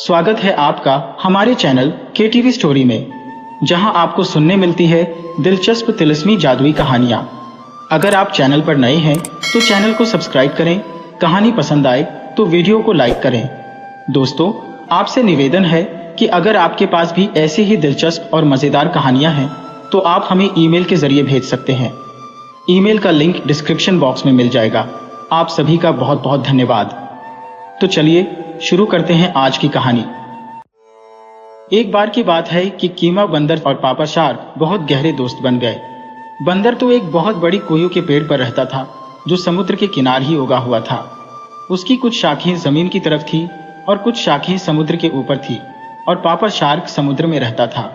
स्वागत है आपका हमारे चैनल KTV स्टोरी में, जहां आपको सुनने मिलती है दिलचस्प तिलिस्मी जादुई कहानियां। अगर आप चैनल पर नए हैं तो चैनल को सब्सक्राइब करें। कहानी पसंद आए तो वीडियो को लाइक करें। दोस्तों, आपसे निवेदन है कि अगर आपके पास भी ऐसी ही दिलचस्प और मज़ेदार कहानियां हैं तो आप हमें ईमेल के जरिए भेज सकते हैं। ईमेल का लिंक डिस्क्रिप्शन बॉक्स में मिल जाएगा। आप सभी का बहुत बहुत धन्यवाद। तो चलिए शुरू करते हैं आज की कहानी। एक बार की बात है कि कीमा बंदर और पापा शार्क बहुत गहरे दोस्त बन गए। बंदर तो एक बहुत बड़ी कोयू के पेड़ पर रहता था जो समुद्र के किनारे ही उगा हुआ था। उसकी कुछ शाखें जमीन की तरफ थी और कुछ शाखें समुद्र के ऊपर थी, और पापा शार्क समुद्र में रहता था।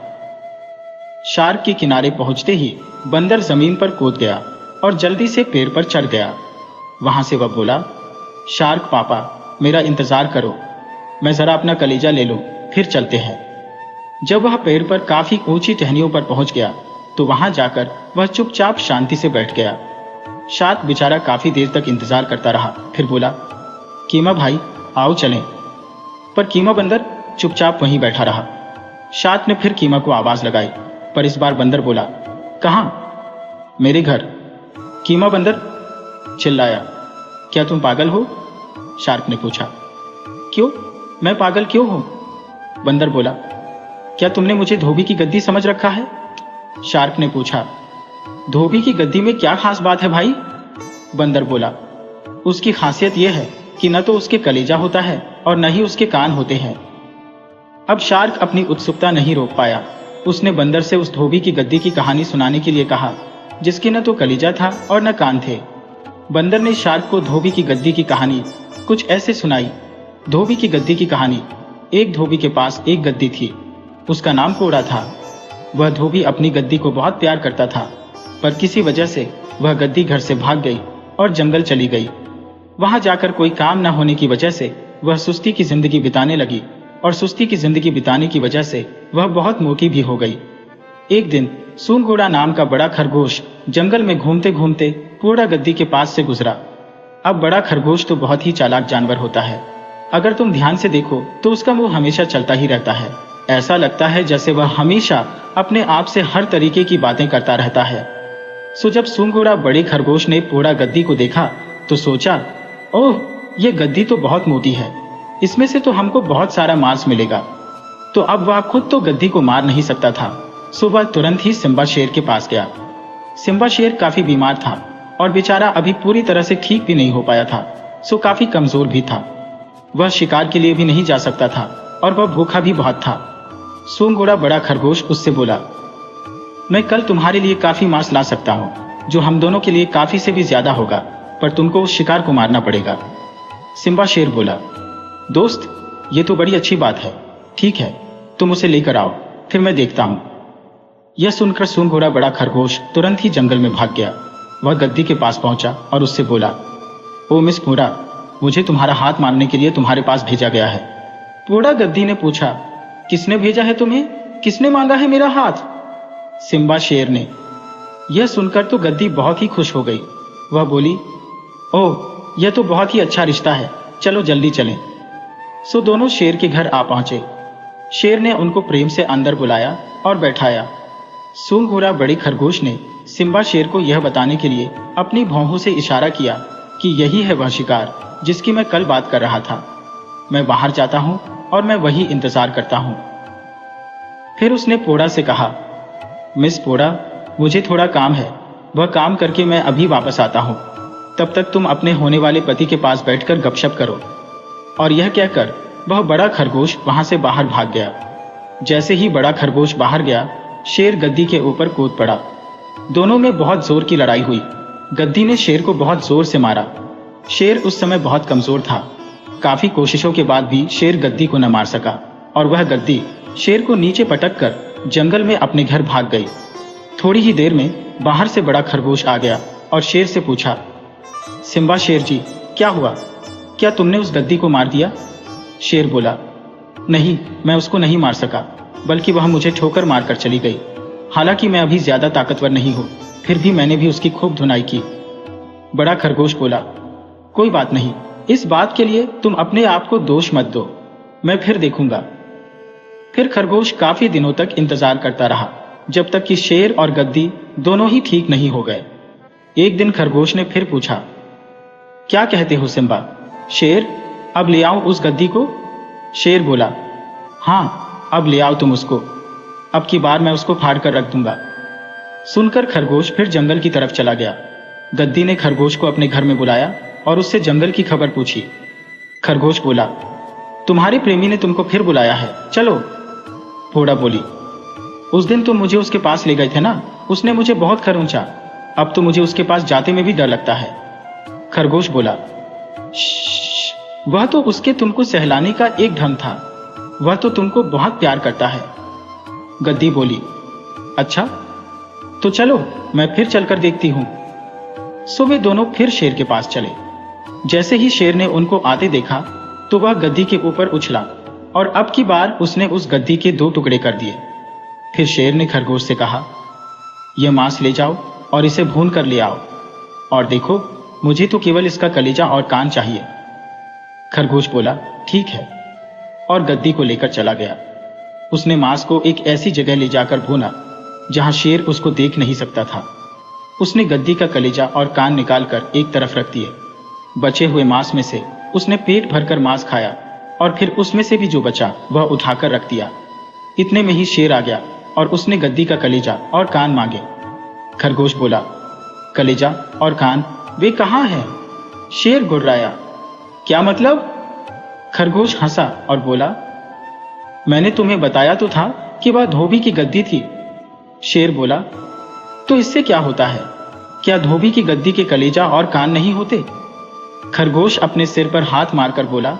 शार्क के किनारे पहुंचते ही बंदर जमीन पर कूद गया और जल्दी से पेड़ पर चढ़ गया। वहां से वह बोला, शार्क पापा, मेरा इंतजार करो, मैं जरा अपना कलेजा ले लूं, फिर चलते हैं। जब वह पेड़ पर काफी ऊंची टहनियों पर पहुंच गया तो वहां जाकर वह चुपचाप शांति से बैठ गया। शार्क बेचारा काफी देर तक इंतजार करता रहा, फिर बोला, कीमा भाई आओ चलें। पर कीमा बंदर चुपचाप वहीं बैठा रहा। शार्क ने फिर कीमा को आवाज लगाई, पर इस बार बंदर बोला, कहां? मेरे घर। कीमा बंदर चिल्लाया, क्या तुम पागल हो? शार्क ने पूछा। क्यों? मैं पागल क्यों हूं? बंदर बोला, क्या तुमने मुझे धोबी की गद्दी समझ रखा है? शार्क ने पूछा। धोबी की गद्दी में क्या खास बात है भाई? बंदर बोला, उसकी खासियत यह है कि न तो उसके कलेजा होता है और न ही उसके कान होते हैं। अब शार्क अपनी उत्सुकता नहीं रोक पाया। उसने बंदर से उस धोबी की गद्दी की कहानी सुनाने के लिए कहा, जिसके न तो कलेजा था और न कान थे। बंदर ने शार्क को धोबी की गद्दी की कहानी कुछ ऐसे सुनाई। धोबी की गद्दी की कहानी। एक धोबी के पास एक गद्दी थी। उसका नाम कोड़ा था। वह धोबी अपनी गद्दी को बहुत प्यार करता था, पर किसी वजह से वह गद्दी घर से भाग गई और जंगल चली गई। वहां जाकर कोई काम न होने की वजह से वह सुस्ती की जिंदगी बिताने लगी, और सुस्ती की जिंदगी बिताने की वजह से वह बहुत मोटी भी हो गई। एक दिन सूंघ घोड़ा नाम का बड़ा खरगोश जंगल में घूमते घूमते कोड़ा गद्दी के पास से गुजरा। अब बड़ा खरगोश तो बहुत ही चालाक जानवर होता है। अगर तुम ध्यान से देखो तो उसका मुंह हमेशा चलता ही रहता है। ऐसा लगता है जैसे वह हमेशा अपने आप से हर तरीके की बातें करता रहता है। सो जब सूंघ घोड़ा बड़े खरगोश ने कोड़ा गद्दी को देखा तो सोचा, ओह, यह गद्दी तो बहुत मोटी है, इसमें से तो हमको बहुत सारा मांस मिलेगा। तो अब वह खुद तो गद्दी को मार नहीं सकता था, सो वह तुरंत ही सिम्बा शेर के पास गया। सिम्बा शेर काफी बीमार था और बेचारा अभी पूरी तरह से ठीक भी नहीं हो पाया था, सो काफी कमजोर भी था। वह शिकार के लिए भी नहीं जा सकता था और वह भूखा भी बहुत था। सूंघ घोड़ा बड़ा खरगोश उससे बोला, मैं कल तुम्हारे लिए काफी मांस ला सकता हूँ, जो हम दोनों के लिए काफी से भी ज्यादा होगा, पर तुमको उस शिकार को मारना पड़ेगा। सिम्बा शेर बोला, दोस्त, ये तो बड़ी अच्छी बात है, ठीक है, तुम उसे लेकर आओ, फिर मैं देखता हूँ। यह सुनकर सूंघ घोड़ा बड़ा खरगोश तुरंत ही जंगल में भाग गया। वह गद्दी के पास पहुंचा और उससे बोला, ओ मिस कोड़ा, मुझे तुम्हारा हाथ मारने के लिए तुम्हारे पास भेजा गया है। कोड़ा गद्दी ने पूछा, किसने भेजा है तुम्हें? किसने मांगा है मेरा हाथ? सिम्बा शेर ने। यह सुनकर तो गद्दी बहुत ही खुश हो गई। वह बोली, ओह, यह तो बहुत ही अच्छा रिश्ता है, चलो जल्दी चलें। सो दोनों शेर के घर आ पहुंचे। शेर ने उनको प्रेम से अंदर बुलाया और बैठाया। सूंघ घोड़ा बड़े खरगोश ने सिम्बा शेर को यह बताने के लिए अपनी भौहों से इशारा किया कि यही है वह शिकार जिसकी मैं कल बात कर रहा था। मैं बाहर जाता हूं और मैं वही इंतजार करता हूं। फिर उसने पोड़ा से कहा, मिस पोड़ा, मुझे थोड़ा काम है, वह काम करके मैं अभी वापस आता हूं। तब तक तुम अपने होने वाले पति के पास बैठकर गपशप करो। और यह कहकर वह बड़ा खरगोश वहां से बाहर भाग गया। जैसे ही बड़ा खरगोश बाहर गया, शेर गद्दी के ऊपर कूद पड़ा। दोनों में बहुत जोर की लड़ाई हुई। गद्दी ने शेर को बहुत जोर से मारा। शेर उस समय बहुत कमजोर था। काफी कोशिशों के बाद भी शेर गद्दी को न मार सका, और वह गद्दी शेर को नीचे पटक कर जंगल में अपने घर भाग गई। थोड़ी ही देर में बाहर से बड़ा खरगोश आ गया और शेर से पूछा, सिम्बा शेर जी, क्या हुआ? क्या तुमने उस गद्दी को मार दिया? शेर बोला, नहीं, मैं उसको नहीं मार सका, बल्कि वह मुझे ठोकर मारकर चली गई। हालांकि मैं अभी ज्यादा ताकतवर नहीं हूं, फिर भी मैंने भी उसकी खूब धुनाई की। बड़ा खरगोश बोला, कोई बात नहीं, इस बात के लिए तुम अपने आप को दोष मत दो। मैं फिर देखूंगा। फिर खरगोश काफी दिनों तक इंतजार करता रहा, जब तक कि शेर और गद्दी दोनों ही ठीक नहीं हो गए। एक दिन खरगोश ने फिर पूछा, क्या कहते हो सिम्बा? शेर, अब ले आओ उस गद्दी को? शेर बोला, हाँ, अब ले आओ तुम उसको। अब की बार मैं उसको फाड़ कर रख दूंगा। सुनकर खरगोश फिर जंगल की तरफ चला गया। गद्दी ने खरगोश को अपने घर में बुलाया और उससे जंगल की खबर पूछी। खरगोश बोला, तुम्हारे प्रेमी ने तुमको फिर बुलाया है, चलो। घोड़ा बोली, उस दिन तुम मुझे उसके पास ले गए थे ना, उसने मुझे बहुत खरोंचा। अब तो मुझे उसके पास जाते में भी डर लगता है। खरगोश बोला, वह तो उसके तुमको सहलाने का एक ढंग था, वह तो तुमको बहुत प्यार करता है। गद्दी बोली, अच्छा, तो चलो मैं फिर चलकर देखती हूं। सो वे दोनों फिर शेर के पास चले। जैसे ही शेर ने उनको आते देखा तो वह गद्दी के ऊपर उछला और अब की बार उसने उस गद्दी के 2 टुकड़े कर दिए। फिर शेर ने खरगोश से कहा, यह मांस ले जाओ और इसे भून कर ले आओ, और देखो, मुझे तो केवल इसका कलेजा और कान चाहिए। खरगोश बोला, ठीक है, और गद्दी को लेकर चला गया। उसने मांस को एक ऐसी जगह ले जाकर भूना जहां शेर उसको देख नहीं सकता था। उसने गद्दी का कलेजा और कान निकालकर एक तरफ रख दिए। बचे हुए मांस में से उसने पेट भरकर मांस खाया और फिर उसमें से भी जो बचा वह उठाकर रख दिया। इतने में ही शेर आ गया और उसने गद्दी का कलेजा और कान मांगे। खरगोश बोला, कलेजा और कान वे कहाँ हैं? शेर गुर्राया, क्या मतलब? खरगोश हंसा और बोला, मैंने तुम्हें बताया तो था कि वह धोबी की गद्दी थी। शेर बोला, तो इससे क्या होता है? क्या धोबी की गद्दी के कलेजा और कान नहीं होते? खरगोश अपने सिर पर हाथ मारकर बोला,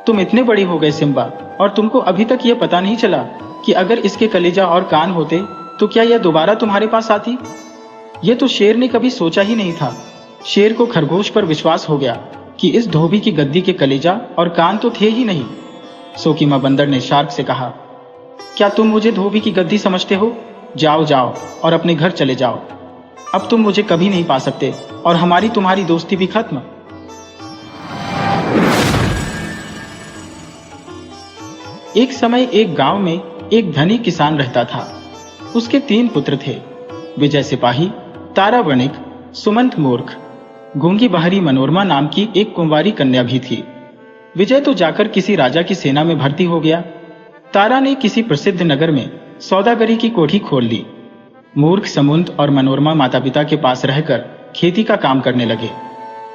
तुम इतने बड़े हो गए सिम्बा, और तुमको अभी तक यह पता नहीं चला कि अगर इसके कलेजा और कान होते तो क्या यह दोबारा तुम्हारे पास आती? यह तो शेर ने कभी सोचा ही नहीं था। शेर को खरगोश पर विश्वास हो गया कि इस धोबी की गद्दी के कलेजा और कान तो थे ही नहीं। सोकीमा बंदर ने शार्क से कहा, क्या तुम मुझे धोबी की गद्दी समझते हो? जाओ जाओ और अपने घर चले जाओ। अब तुम मुझे कभी नहीं पा सकते और हमारी तुम्हारी दोस्ती भी खत्म। एक समय एक गांव में एक धनी किसान रहता था। उसके 3 पुत्र थे, विजय सिपाही, तारा वणिक, सुमंत मूर्ख। गूंगी बहरी मनोरमा नाम की एक कुंवारी कन्या भी थी। विजय तो जाकर किसी राजा की सेना में भर्ती हो गया। तारा ने किसी प्रसिद्ध नगर में सौदागरी की कोठी खोल ली। मूर्ख, समुंत और मनोरमा माता पिता के पास रहकर खेती का काम करने लगे।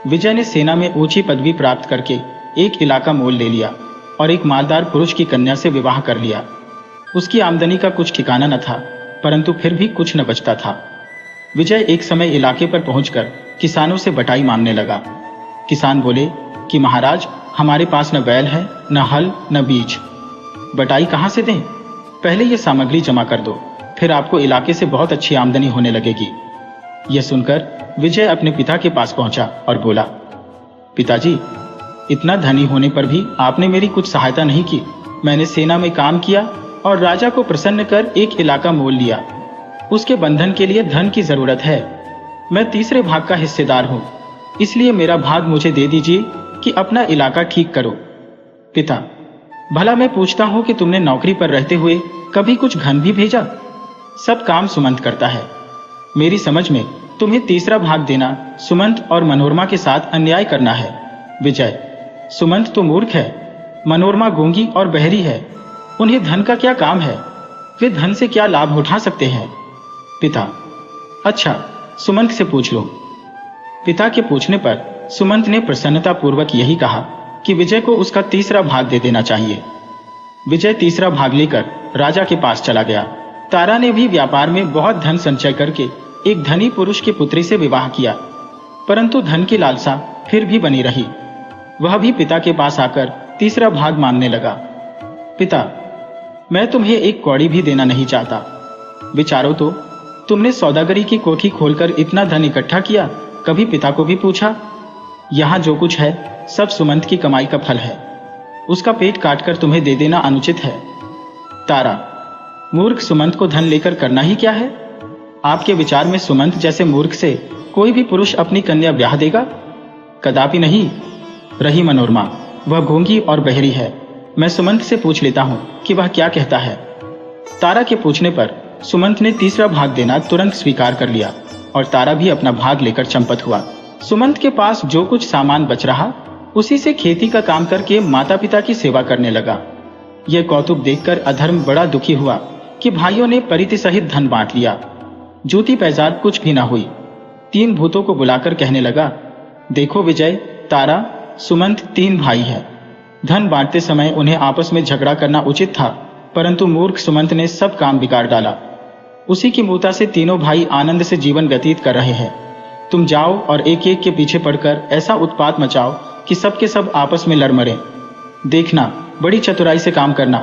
विजय ने सेना में ऊंची पदवी प्राप्त करके एक इलाका मोल ले लिया और एक मालदार पुरुष की कन्या से विवाह कर लिया। उसकी आमदनी का कुछ ठिकाना न था, परंतु फिर भी कुछ न बचता था। विजय एक समय इलाके पर पहुंचकर किसानों से बटाई मांगने लगा। किसान बोले कि महाराज, हमारे पास न बैल है, न हल, न बीज। बटाई कहां से दें? पहले ये सामग्री जमा कर दो, फिर आपको इलाके से बहुत अच्छी आमदनी होने लगेगी। यह सुनकर विजय अपने पिता के पास पहुंचा और बोला, पिताजी, इतना धनी होने पर भी आपने मेरी कुछ सहायता नहीं की। मैंने सेना में काम किया और राजा को प्रसन्न कर एक इलाका मोल लिया। उसके बंधन के लिए धन की जरूरत है। मैं तीसरे भाग का हिस्सेदार हूं, इसलिए मेरा भाग मुझे दे दीजिए कि अपना इलाका ठीक करो। पिता, भला मैं पूछता हूं कि तुमने नौकरी पर रहते हुए कभी कुछ धन भी भेजा? सब काम सुमंत करता है। मेरी समझ में तुम्हें तीसरा भाग देना सुमंत और मनोरमा के साथ अन्याय करना है। विजय, सुमंत तो मूर्ख है, मनोरमा गूंगी और बहरी है, उन्हें धन का क्या काम है? वे धन से क्या लाभ उठा सकते हैं? पिता, अच्छा, सुमंत से पूछ लो। पिता के पूछने पर सुमंत ने प्रसन्नता पूर्वक यही कहा कि विजय को उसका तीसरा भाग दे देना चाहिए। विजय तीसरा भाग लेकर राजा के पास चला गया। तारा ने भी व्यापार में बहुत धन संचय करके एक धनी पुरुष की पुत्री से विवाह किया, परंतु धन की लालसा फिर भी बनी रही। वह भी पिता के पास आकर तीसरा भाग मांगने लगा। पिता, मैं तुम्हें एक कौड़ी भी देना नहीं चाहता। विचारो तो, तुमने सौदागरी की कोठी खोलकर इतना धन इकट्ठा किया, कभी पिता को भी पूछा? यहां जो कुछ है सब सुमंत की कमाई का फल है। उसका पेट काटकर तुम्हें दे देना अनुचित है। तारा, मूर्ख सुमंत को धन लेकर करना ही क्या है? आपके विचार में सुमंत जैसे मूर्ख से कोई भी पुरुष अपनी कन्या ब्याह देगा? कदापि नहीं। रही मनोरमा, वह गूंगी और बहरी है, मैं सुमंत से पूछ लेता हूँ कि वह क्या कहता है। तारा के पूछने पर सुमंत ने तीसरा भाग देना तुरंत स्वीकार कर लिया और तारा भी अपना भाग लेकर चंपत हुआ। सुमंत के पास जो कुछ सामान बच रहा उसी से खेती का काम करके माता पिता की सेवा करने लगा। यह कौतुक देखकर अधर्म बड़ा दुखी हुआ कि भाइयों ने परिधि सहित धन बांट लिया। जूती पैजार कुछ भी न हुई। 3 भूतों को बुलाकर कहने लगा, देखो विजय, तारा, सुमंत 3 भाई हैं। धन बांटते समय उन्हें आपस में झगड़ा करना उचित था, परंतु मूर्ख सुमंत ने सब काम बिगाड़ डाला। उसी की मूर्ता से तीनों भाई आनंद से जीवन व्यतीत कर रहे हैं। तुम जाओ और एक एक के पीछे पड़कर ऐसा उत्पात मचाओ कि सबके सब आपस में लड़ मरे। देखना, बड़ी चतुराई से काम करना।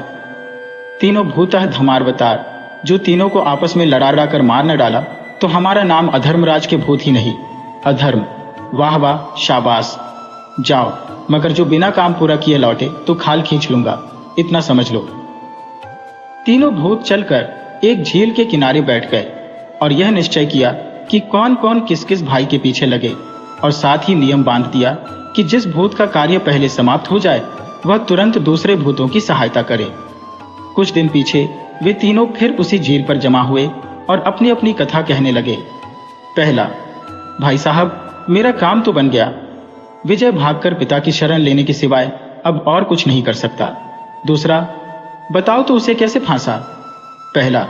तीनों भूतः धमारवतार, जो तीनों को आपस में लड़ा कर मार न डाला तो हमारा नाम अधर्मराज के भूत ही नहीं, अधर्म। वाह वाह, शाबाश। जाओ, मगर जो बिना काम पूरा किए लौटे तो खाल खींच लूंगा, इतना समझ लो। तीनों भूत चलकर एक झील के किनारे बैठ गए और यह निश्चय किया कि कौन कौन किस किस भाई के पीछे लगे, और साथ ही नियम बांध दिया कि जिस भूत का कार्य पहले समाप्त हो जाए वह तुरंत दूसरे भूतों की सहायता करे। कुछ दिन पीछे वे तीनों फिर उसी झील पर जमा हुए और अपनी अपनी कथा कहने लगे। पहला, भाई साहब, मेरा काम तो बन गया। विजय भागकर पिता की शरण लेने के सिवाय अब और कुछ नहीं कर सकता। दूसरा, बताओ तो उसे कैसे फांसा। पहला,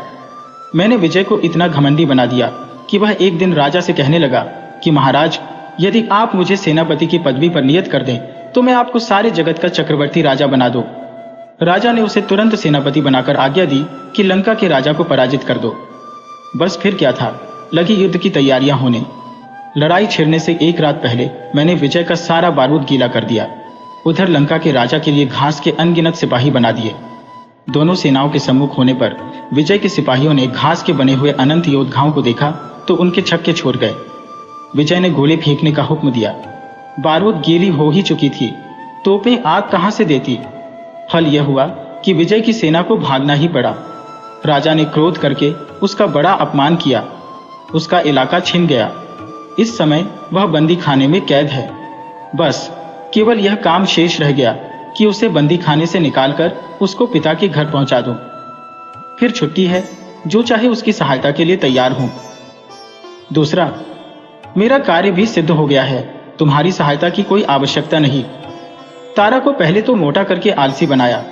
मैंने विजय को इतना घमंडी बना दिया कि वह एक दिन राजा से कहने लगा कि महाराज, यदि आप मुझे सेनापति की पदवी पर नियत कर दें तो मैं आपको सारे जगत का चक्रवर्ती राजा बना दूं। राजा ने उसे तुरंत सेनापति बनाकर आज्ञा दी कि लंका के राजा को पराजित कर दो। बस फिर क्या था, लगी युद्ध की तैयारियां होने। लड़ाई छिड़ने से एक रात पहले मैंने विजय का सारा बारूद गीला कर दिया। उधर लंका के राजा के लिए घास के अनगिनत सिपाही बना दिए। दोनों सेनाओं के सम्मुख होने पर विजय के सिपाहियों ने घास के बने हुए अनंत योद्धाओं को देखा तो उनके छक्के छोड़ गए। विजय ने गोले फेंकने का हुक्म दिया। बारूद गीली हो ही चुकी थी, तोपें आग कहां से देती। फल यह हुआ कि विजय की सेना को भागना ही पड़ा। राजा ने क्रोध करके उसका बड़ा अपमान किया, उसका इलाका छिन गया। इस समय वह बंदी खाने में कैद है। बस केवल यह काम शेष रह गया कि उसे बंदी खाने से निकालकर उसको पिता के घर पहुंचा दूं। फिर छुट्टी है, जो चाहे उसकी सहायता के लिए तैयार हूं। दूसरा, मेरा कार्य भी सिद्ध हो गया है, तुम्हारी सहायता की कोई आवश्यकता नहीं। तारा को पहले तो मोटा करके आलसी बनाया,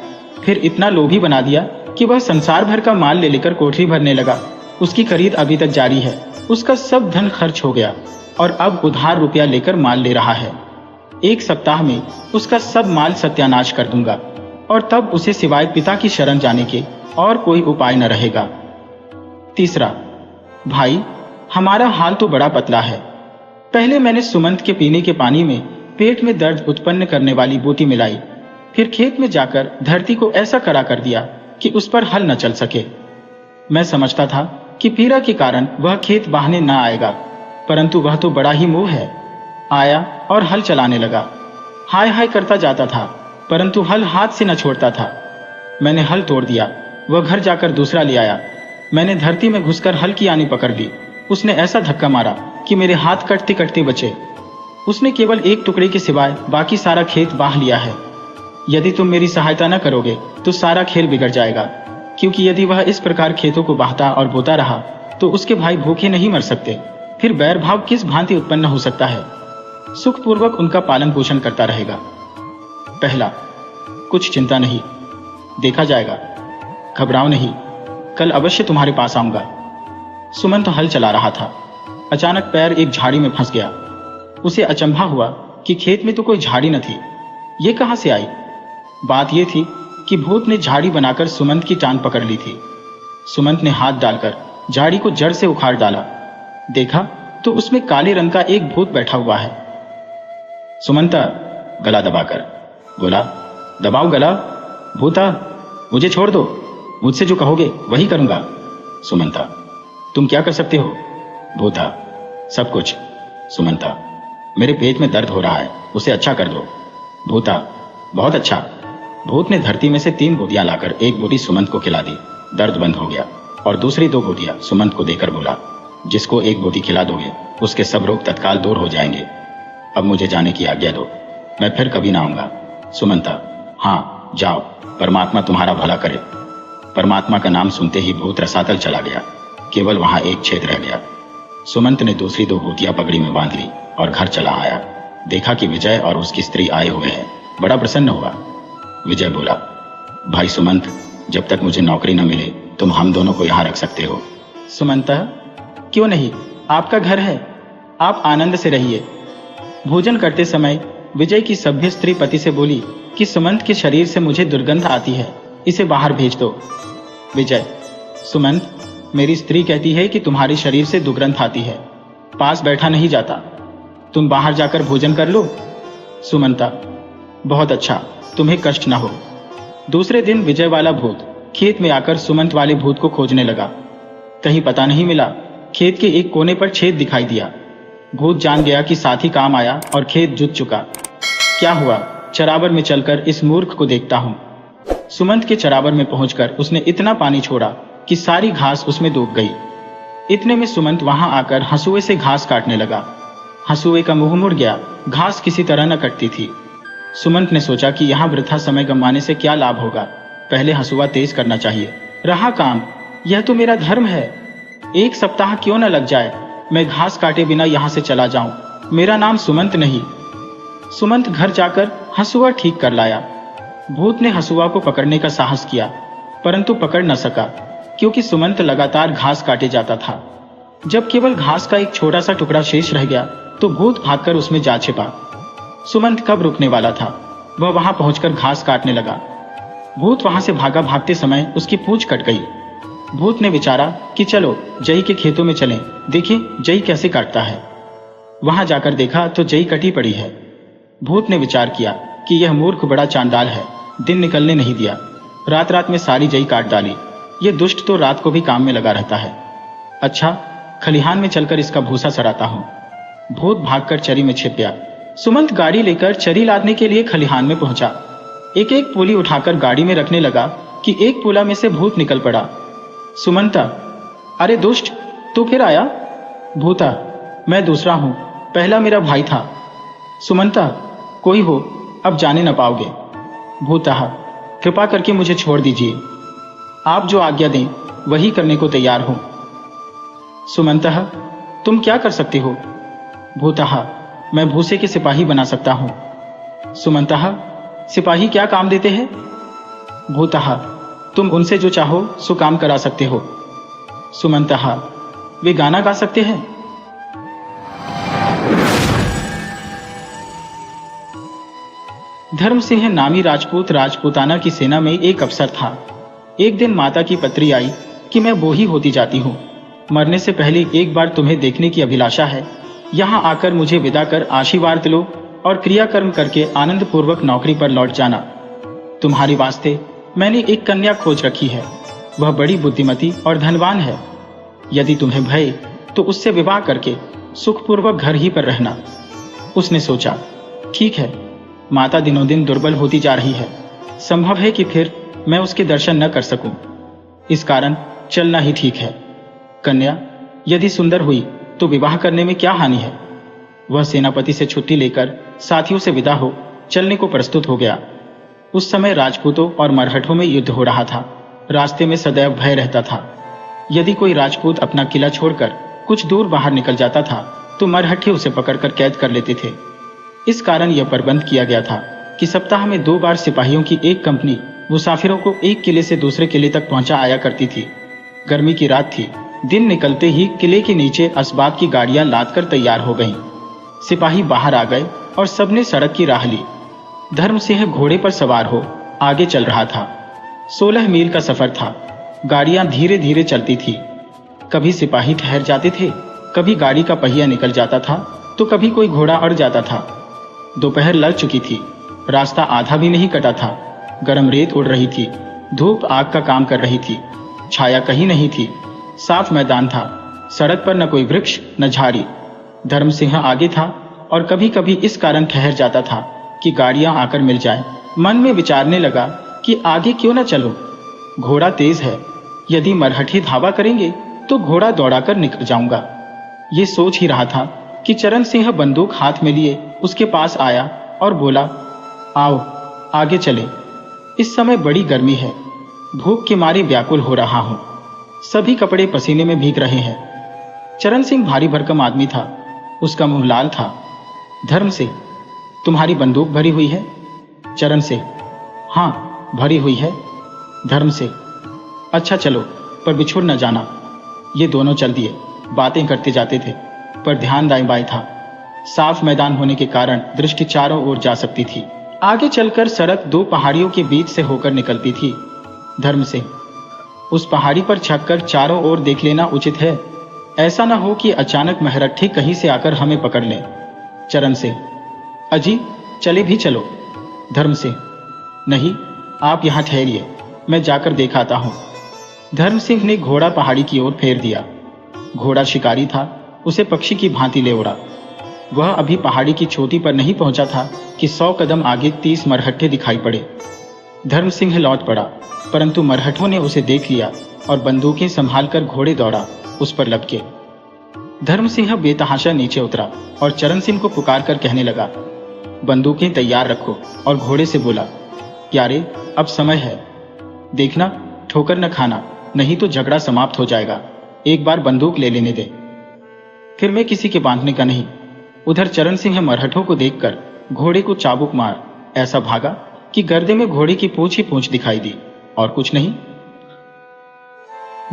फिर इतना लोभी बना दिया कि वह संसार भर का माल ले लेकर कोठरी भरने लगा। उसकी खरीद अभी तक जारी है। उसका सब धन खर्च हो गया और अब उधार रुपया लेकर माल ले रहा है। 1 सप्ताह में उसका सब माल सत्यानाश कर दूंगा और तब उसे सिवाय पिता की शरण जाने के और कोई उपाय न रहेगा। तीसरा, भाई, हमारा हाल तो बड़ा पतला है। पहले मैंने सुमंत के पीने के पानी में पेट में दर्द उत्पन्न करने वाली बूटी मिलाई, फिर खेत में जाकर धरती को ऐसा कड़ा कर दिया कि उस पर हल न चल सके। मैं समझता था कि पीड़ा के कारण वह खेत बाहने न आएगा, परंतु वह तो बड़ा ही मोह है। आया और हल चलाने लगा। हाय हाय करता जाता था, परंतु हल हाथ से न छोड़ता था। मैंने हल तोड़ दिया। वह घर जाकर दूसरा ले आया। मैंने धरती में घुसकर हल की आनी पकड़ ली। उसने ऐसा धक्का मारा कि मेरे हाथ कटते कटते बचे। उसने केवल एक टुकड़े के सिवाय बाकी सारा खेत बाह लिया है। यदि तुम मेरी सहायता न करोगे तो सारा खेल बिगड़ जाएगा, क्योंकि यदि वह इस प्रकार खेतों को बाहता और बोता रहा तो उसके भाई भूखे नहीं मर सकते। फिर बैर भाव किस भांति उत्पन्न हो सकता है। सुखपूर्वक उनका पालन पोषण करता रहेगा। पहला, कुछ चिंता नहीं, देखा जाएगा, घबराओ नहीं, कल अवश्य तुम्हारे पास आऊंगा। सुमंत हल चला रहा था। अचानक पैर एक झाड़ी में फंस गया। उसे अचंभा हुआ कि खेत में तो कोई झाड़ी न थी। ये कहां से आई? बात यह थी कि भूत ने झाड़ी बनाकर सुमंत की टांग पकड़ ली थी। सुमंत ने हाथ डालकर झाड़ी को जड़ से उखाड़ डाला। देखा तो उसमें काले रंग का एक भूत बैठा हुआ है। सुमंता, गला दबाकर बोला, दबाओ गला। भूता, मुझे छोड़ दो, मुझसे जो कहोगे वही करूंगा। सुमंता, तुम क्या कर सकते हो? भूता, सब कुछ। सुमंता, मेरे पेट में दर्द हो रहा है, उसे अच्छा कर दो। भूता, बहुत अच्छा। भूत ने धरती में से 3 बूटियां लाकर एक बूटी सुमंत को खिला दी। दर्द बंद हो गया और दूसरी 2 बूटियां सुमंत को देकर बोला, जिसको एक बूटी खिला दोगे उसके सब रोग तत्काल दूर हो जाएंगे। अब मुझे जाने की आज्ञा दो, मैं फिर कभी ना आऊंगा। सुमंता, हाँ, जाओ, परमात्मा तुम्हारा भला करे। परमात्मा का नाम सुनते ही भूत रसातल चला गया। केवल वहां एक छेद रह गया। सुमंत ने दूसरी 2 भूतियां पगड़ी में बांध ली और घर चला आया। देखा कि विजय और उसकी स्त्री आए हुए हैं। बड़ा प्रसन्न हुआ। विजय बोला, भाई सुमंत, जब तक मुझे नौकरी न मिले तुम हम दोनों को यहाँ रख सकते हो। सुमंत, क्यों नहीं, आपका घर है, आप आनंद से रहिए। भोजन करते समय विजय की सभ्य स्त्री पति से बोली कि सुमंत के शरीर से मुझे दुर्गंध आती है, इसे बाहर भेज दो। विजय, सुमंत, मेरी स्त्री कहती है कि तुम्हारे शरीर से दुर्गंध आती है, पास बैठा नहीं जाता, तुम बाहर जाकर भोजन कर लो। सुमंता, बहुत अच्छा, तुम्हें कष्ट न हो। दूसरे दिन विजय वाला भूत खेत में आकर सुमंत वाले भूत को खोजने लगा। कहीं पता नहीं मिला। खेत के एक कोने पर छेद दिखाई दिया। भूत जान गया कि साथी काम आया और खेत जुत चुका। क्या हुआ, चराबर में चलकर इस मूर्ख को देखता हूं। सुमंत के चराबर में पहुंचकर उसने इतना पानी छोड़ा कि सारी घास उसमें डूब गई। इतने में सुमंत वहां आकर हंसुए से घास काटने लगा। हंसुए का मुंह मुड़ गया, घास किसी तरह न कटती थी। सुमंत ने सोचा कि यहाँ वृथा समय गंवाने से क्या लाभ होगा, पहले हंसुआ तेज करना चाहिए। रहा काम, यह तो मेरा धर्म है। 1 सप्ताह क्यों न लग जाए, मैं घास काटे बिना यहाँ से चला जाऊं। मेरा नाम सुमंत नहीं। सुमंत घर जाकर हंसुआ ठीक कर लाया। भूत ने हंसुआ को पकड़ने का साहस किया, परंतु पकड़ न सका, क्योंकि सुमंत लगातार घास काटे जाता था। जब केवल घास का एक छोटा सा टुकड़ा शेष रह गया तो भूत भागकर उसमें जा छिपा। सुमंत कब रुकने वाला था, वह वहां पहुंचकर घास काटने लगा। भूत वहां से भागा। भागते समय उसकी पूंछ कट गई। भूत ने विचारा कि चलो जई के खेतों में चलें, देखें जई कैसे काटता है। वहां जाकर देखा तो जई कटी पड़ी है। भूत ने विचार किया कि यह मूर्ख बड़ा चांडाल है, दिन निकलने नहीं दिया, रात रात में सारी जई काट डाली। यह दुष्ट तो रात को भी काम में लगा रहता है। अच्छा, खलिहान में चलकर इसका भूसा सड़ाता हूं। भूत भागकर चरी में छिप गया। सुमंत गाड़ी लेकर चरी लादने के लिए खलिहान में पहुंचा। एक एक पूली उठाकर गाड़ी में रखने लगा कि एक पूला में से भूत निकल पड़ा। सुमंता, अरे दुष्ट, तू फिर आया? भूता, मैं दूसरा हूं, पहला मेरा भाई था। सुमंता, कोई हो, अब जाने न पाओगे। भूता, कृपा करके मुझे छोड़ दीजिए, आप जो आज्ञा दें वही करने को तैयार हूं। सुमंता, तुम क्या कर सकते हो? भूता, मैं भूसे के सिपाही बना सकता हूं। सुमंता, सिपाही क्या काम देते हैं? भूता, तुम उनसे जो चाहो सो काम करा सकते हो। सुमंता, वे गाना गा सकते हैं? धर्म सिंह नामी राजपूत राजपूताना की सेना में एक अफसर था। एक दिन माता की पत्री आई कि मैं बोही होती जाती हूँ, मरने से पहले एक बार तुम्हें देखने की अभिलाषा है। यहाँ आकर मुझे विदा कर आशीर्वाद लो और क्रियाकर्म करके आनंद पूर्वक नौकरी पर लौट जाना। तुम्हारे वास्ते मैंने एक कन्या खोज रखी है, वह बड़ी बुद्धिमती और धनवान है। यदि तुम्हें भय तो उससे विवाह करके सुखपूर्वक घर ही पर रहना। उसने सोचा, ठीक है, माता दिनों दिन दुर्बल होती जा रही है, संभव है कि फिर मैं उसके दर्शन न कर सकूं, इस कारण चलना ही ठीक है। कन्या यदि सुंदर हुई तो विवाह करने में क्या हानि है। वह सेनापति से छुट्टी लेकर साथियों से विदा हो चलने को प्रस्तुत हो गया। उस समय राजपूतों और मरहठों में युद्ध हो रहा था। रास्ते में सदैव भय रहता था। यदि कोई राजपूत अपना किला छोड़कर कुछ दूर बाहर निकल जाता था तो मरहठे उसे पकड़कर कैद कर लेते थे। इस कारण यह प्रबंध किया गया था कि सप्ताह में 2 बार सिपाहियों की एक कंपनी मुसाफिरों को एक किले से दूसरे किले तक पहुंचा आया करती थी। गर्मी की रात थी। दिन निकलते ही किले के नीचे असबाब की गाड़ियां लादकर तैयार हो गईं। सिपाही बाहर आ गए और सबने सड़क की राह ली। धर्म सिंह घोड़े पर सवार हो आगे चल रहा था। 16 मील का सफर था। गाड़ियां धीरे धीरे चलती थी। कभी सिपाही ठहर जाते थे, कभी गाड़ी का पहिया निकल जाता था तो कभी कोई घोड़ा अड़ जाता था। दोपहर लग चुकी थी। रास्ता आधा भी नहीं कटा था। गर्म रेत उड़ रही थी। धूप आग का काम कर रही थी। छाया कहीं नहीं थी। साफ मैदान था। सड़क पर न कोई वृक्ष न झाड़ी। धर्म सिंह आगे था और कभी कभी इस कारण ठहर जाता था कि गाड़ियां आकर मिल जाए। मन में विचारने लगा कि आगे क्यों न चलो, घोड़ा तेज है, यदि मरहठी धावा करेंगे तो घोड़ा दौड़ाकर निकल जाऊंगा। ये सोच ही रहा था कि चरण सिंह बंदूक हाथ में लिए उसके पास आया और बोला, आओ आगे चले। इस समय बड़ी गर्मी है, भूख के मारे व्याकुल हो रहा हूं। सभी कपड़े पसीने में भीग रहे हैं। चरण सिंह भारी भरकम आदमी था, उसका मुंह लाल था। धर्म सिंह, तुम्हारी बंदूक भरी हुई है? चरण सिंह, हाँ भरी हुई है। धर्म सिंह, अच्छा चलो, पर बिछुड़ न जाना। ये दोनों चल दिए। बातें करते जाते थे, पर ध्यान दाएं बाएं था। साफ मैदान होने के कारण दृष्टि चारों ओर जा सकती थी। आगे चलकर सड़क दो पहाड़ियों के बीच से होकर निकलती थी। धर्म सिंह, उस पहाड़ी पर छककर चारों ओर देख लेना उचित है, ऐसा न हो कि अचानक महरट्ठे कहीं से आकर हमें पकड़ लें। चरण सिंह, अजी चले भी चलो। धर्म सिंह, नहीं, आप यहां ठहरिए, मैं जाकर देख आता हूं। धर्म सिंह ने घोड़ा पहाड़ी की ओर फेर दिया। घोड़ा शिकारी था, उसे पक्षी की भांति ले उड़ा। वह अभी पहाड़ी की चोटी पर नहीं पहुंचा था कि 100 कदम आगे 30 मरहट्ठे दिखाई पड़े। धर्म सिंह लौट पड़ा, परंतु मरहट्ठों ने उसे देख लिया और बंदूकें संभालकर घोड़े दौड़ा उस पर लपके। धर्म सिंह बेतहाशा नीचे उतरा और चरण सिंह को पुकार कर कहने लगा, बंदूकें तैयार रखो, और घोड़े से बोला, प्यारे अब समय है, देखना ठोकर न खाना, नहीं तो झगड़ा समाप्त हो जाएगा। एक बार बंदूक ले लेने दे, फिर मैं किसी के बांधने का नहीं। उधर चरण सिंह मरहट्ठों को देखकर घोड़े को चाबुक मार ऐसा भागा कि गर्दे में घोड़े की पूंछ ही पूंछ दिखाई दी, और कुछ नहीं।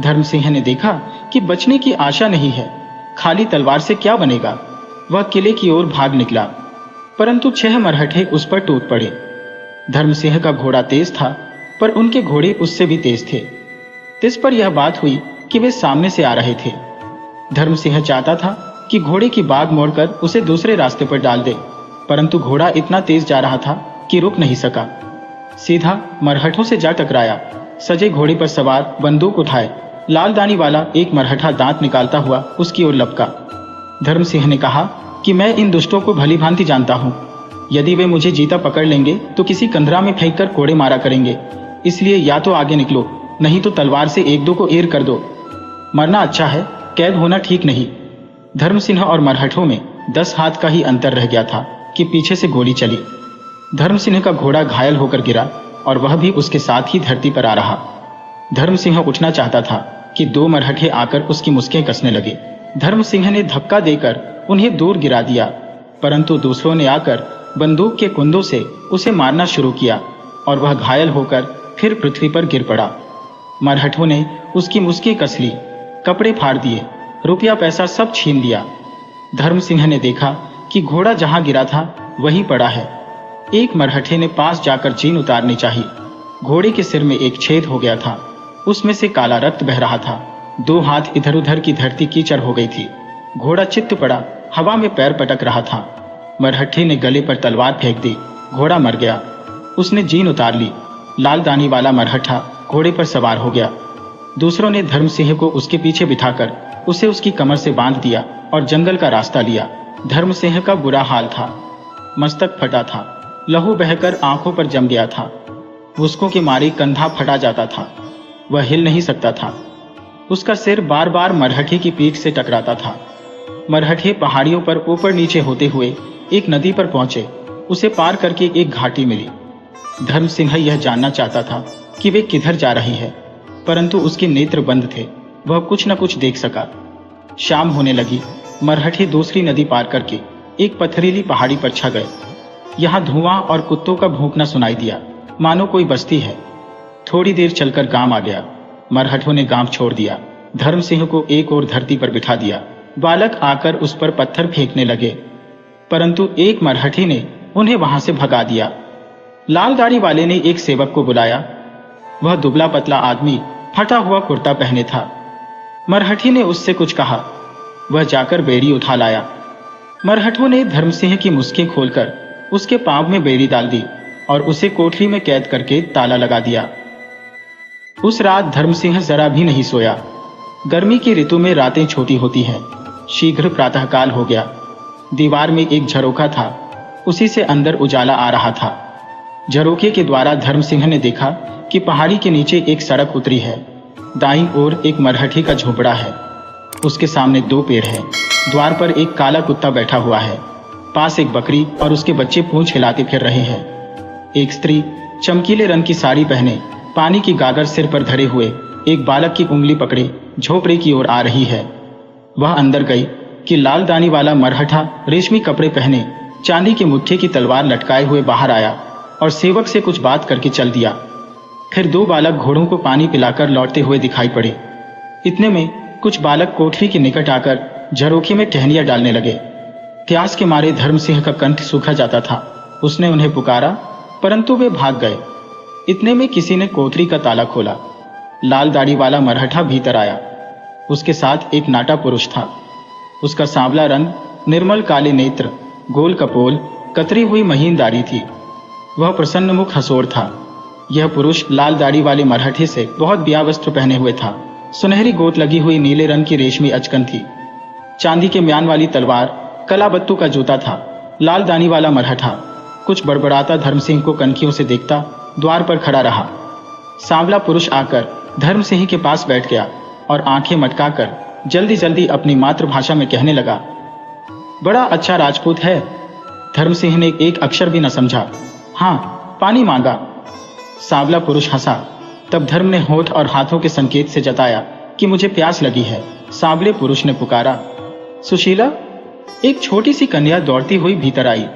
धर्म सिंह ने देखा कि बचने की आशा नहीं है, खाली तलवार से क्या बनेगा। वह किले की ओर भाग निकला, परंतु 6 मरहट्ठे उस पर टूट पड़े। धर्म सिंह का घोड़ा तेज था, पर उनके घोड़े उससे भी तेज थे। इस पर यह बात हुई कि वे सामने से आ रहे थे। धर्म सिंह चाहता था कि घोड़े की बाग मोड़कर उसे दूसरे रास्ते पर डाल दे, परंतु घोड़ा इतना तेज जा रहा था कि रुक नहीं सका। सीधा मरहट्ठों से जा टकराया। सजे घोड़े पर सवार बंदूक उठाए लाल दानी वाला एक मरहट्ठा दांत निकालता हुआ उसकी ओर लपका। धर्म सिंह ने कहा कि मैं इन दुष्टों को भली भांति जानता हूं, यदि वे मुझे जीता पकड़ लेंगे तो किसी कंधरा में फेंक कर कोड़े मारा करेंगे, इसलिए या तो आगे निकलो, नहीं तो तलवार से एक दो को एर कर दो। मरना अच्छा है, कैद होना ठीक नहीं। धर्म सिंह और मरहट्ठों में 10 हाथ का ही अंतर रह गया था कि पीछे से गोली चली। धर्म सिंह का घोड़ा घायल होकर गिरा और वह भी उसके साथ ही धरती पर आ रहा। धर्म सिंह उठना चाहता था कि 2 मरहट्ठे आकर उसकी मुस्कें कसने लगे। धर्म सिंह ने धक्का देकर उन्हें दूर गिरा दिया, परंतु दूसरों ने आकर बंदूक के कुंदों से उसे मारना शुरू किया और वह घायल होकर फिर पृथ्वी पर गिर पड़ा। मरहट्ठों ने उसकी मुस्कें कस ली, कपड़े फाड़ दिए, रुपया पैसा सब छीन लिया। धर्म सिंह ने देखा कि घोड़ा जहां गिरा था वहीं पड़ा है। एक मरहट्ठे ने पास जाकर जीन उतारनी चाहिए। घोड़े के सिर में एक छेद हो गया था, उसमें से काला रक्त बह रहा था। 2 हाथ इधर उधर की धरती कीचड़ हो गई थी। घोड़ा चित्त पड़ा, हवा में पैर पटक रहा था। मरहट्ठे ने गले पर तलवार फेंक दी, घोड़ा मर गया। उसने जीन उतार ली। लाल दानी वाला मरहट्ठा घोड़े पर सवार हो गया। दूसरों ने धर्म सिंह को उसके पीछे बिठाकर उसे उसकी कमर से बांध दिया और जंगल का रास्ता लिया। धर्म सिंह का बुरा हाल था, मस्तक फटा था, लहू बहकर आंखों पर जम गया था। उसको के मारे कंधा फटा जाता था, वह हिल नहीं सकता था। उसका सिर बार बार मरहट्ठे की पीठ से टकराता था। मरहट्ठे पहाड़ियों पर ऊपर नीचे होते हुए एक नदी पर पहुंचे। उसे पार करके एक घाटी मिली। धर्म सिंह यह जानना चाहता था कि वे किधर जा रही है, परंतु उसके नेत्र बंद थे, वह कुछ न कुछ देख सका। शाम होने लगी। मरहट्ठे दूसरी नदी पार करके एक पथरीली पहाड़ी पर छा गए। यहाँ धुआं और कुत्तों का भौंकना सुनाई दिया, मानो कोई बस्ती है। थोड़ी देर चलकर गांव आ गया। मरहट्ठों ने गांव छोड़ दिया। धर्म सिंह को एक और धरती पर बिठा दिया। बालक आकर उस पर पत्थर फेंकने लगे, परंतु एक मरहट्ठे ने उन्हें वहां से भगा दिया। लाल दाढ़ी वाले ने एक सेवक को बुलाया। वह दुबला पतला आदमी फटा हुआ कुर्ता पहने था। मरहट्ठे ने उससे कुछ कहा, वह जाकर बेड़ी उठा लाया। मरहट्ठों ने धर्म सिंह की मुस्कें खोलकर उसके पांव में बेड़ी डाल दी और उसे कोठरी में कैद करके ताला लगा दिया। उस रात धर्म सिंह जरा भी नहीं सोया। गर्मी की ऋतु में रातें छोटी होती हैं। शीघ्र प्रातःकाल हो गया। दीवार में एक झरोखा था, उसी से अंदर उजाला आ रहा था। झरोखे के द्वारा धर्म सिंह ने देखा कि पहाड़ी के नीचे एक सड़क उतरी है। दाईं ओर एक मरहट्ठे का झोपड़ा है, उसके सामने 2 पेड़ हैं। द्वार पर एक काला कुत्ता बैठा हुआ है, पास एक बकरी और उसके बच्चे पूंछ हिलाते फिर रहे हैं। एक स्त्री चमकीले रंग की साड़ी पहने, पानी की गागर सिर पर धरे हुए एक बालक की उंगली पकड़े झोपड़े की ओर आ रही है। वह अंदर गई कि लाल दानी वाला मरहठा रेशमी कपड़े पहने, चांदी की मुट्ठी की तलवार लटकाए हुए बाहर आया और सेवक से कुछ बात करके चल दिया। फिर 2 बालक घोड़ों को पानी पिलाकर लौटते हुए दिखाई पड़े। इतने में कुछ बालक कोठरी के निकट आकर झरोखे में टहनियां डालने लगे। प्यास के मारे धर्म सिंह का कंठ सूखा जाता था। उसने उन्हें पुकारा, परंतु वे भाग गए। इतने में किसी ने कोठरी का ताला खोला। लाल दाढ़ी वाला मरहठा भीतर आया। उसके साथ एक नाटा पुरुष था। उसका सांवला रंग, निर्मल काले नेत्र, गोल कपोल, कतरी हुई महीन दाढ़ी थी। वह प्रसन्न मुख हंसोर था। यह पुरुष लाल दाढ़ी वाले मरहठे से बहुत ब्याह वस्त्र पहने हुए था। सुनहरी गोत लगी हुई नीले रंग की रेशमी अचकन थी। चांदी के म्यान वाली तलवार, कलाबत्तू का जूता था। लाल दाढ़ी वाला मरहठा कुछ बड़बड़ाता धर्म सिंह को कनखियों से देखता द्वार पर खड़ा रहा। सांवला पुरुष आकर धर्म सिंह के पास बैठ गया और आंखें मटकाकर जल्दी जल्दी अपनी मातृभाषा में कहने लगा, बड़ा अच्छा राजपूत है। धर्म सिंह ने एक अक्षर भी न समझा। हाँ, पानी मांगा। सांवला पुरुष हंसा। तब धर्म ने होठ और हाथों के संकेत से जताया कि मुझे प्यास लगी है। सांवले पुरुष ने पुकारा, सुशीला। एक छोटी सी कन्या दौड़ती हुई भीतर आई।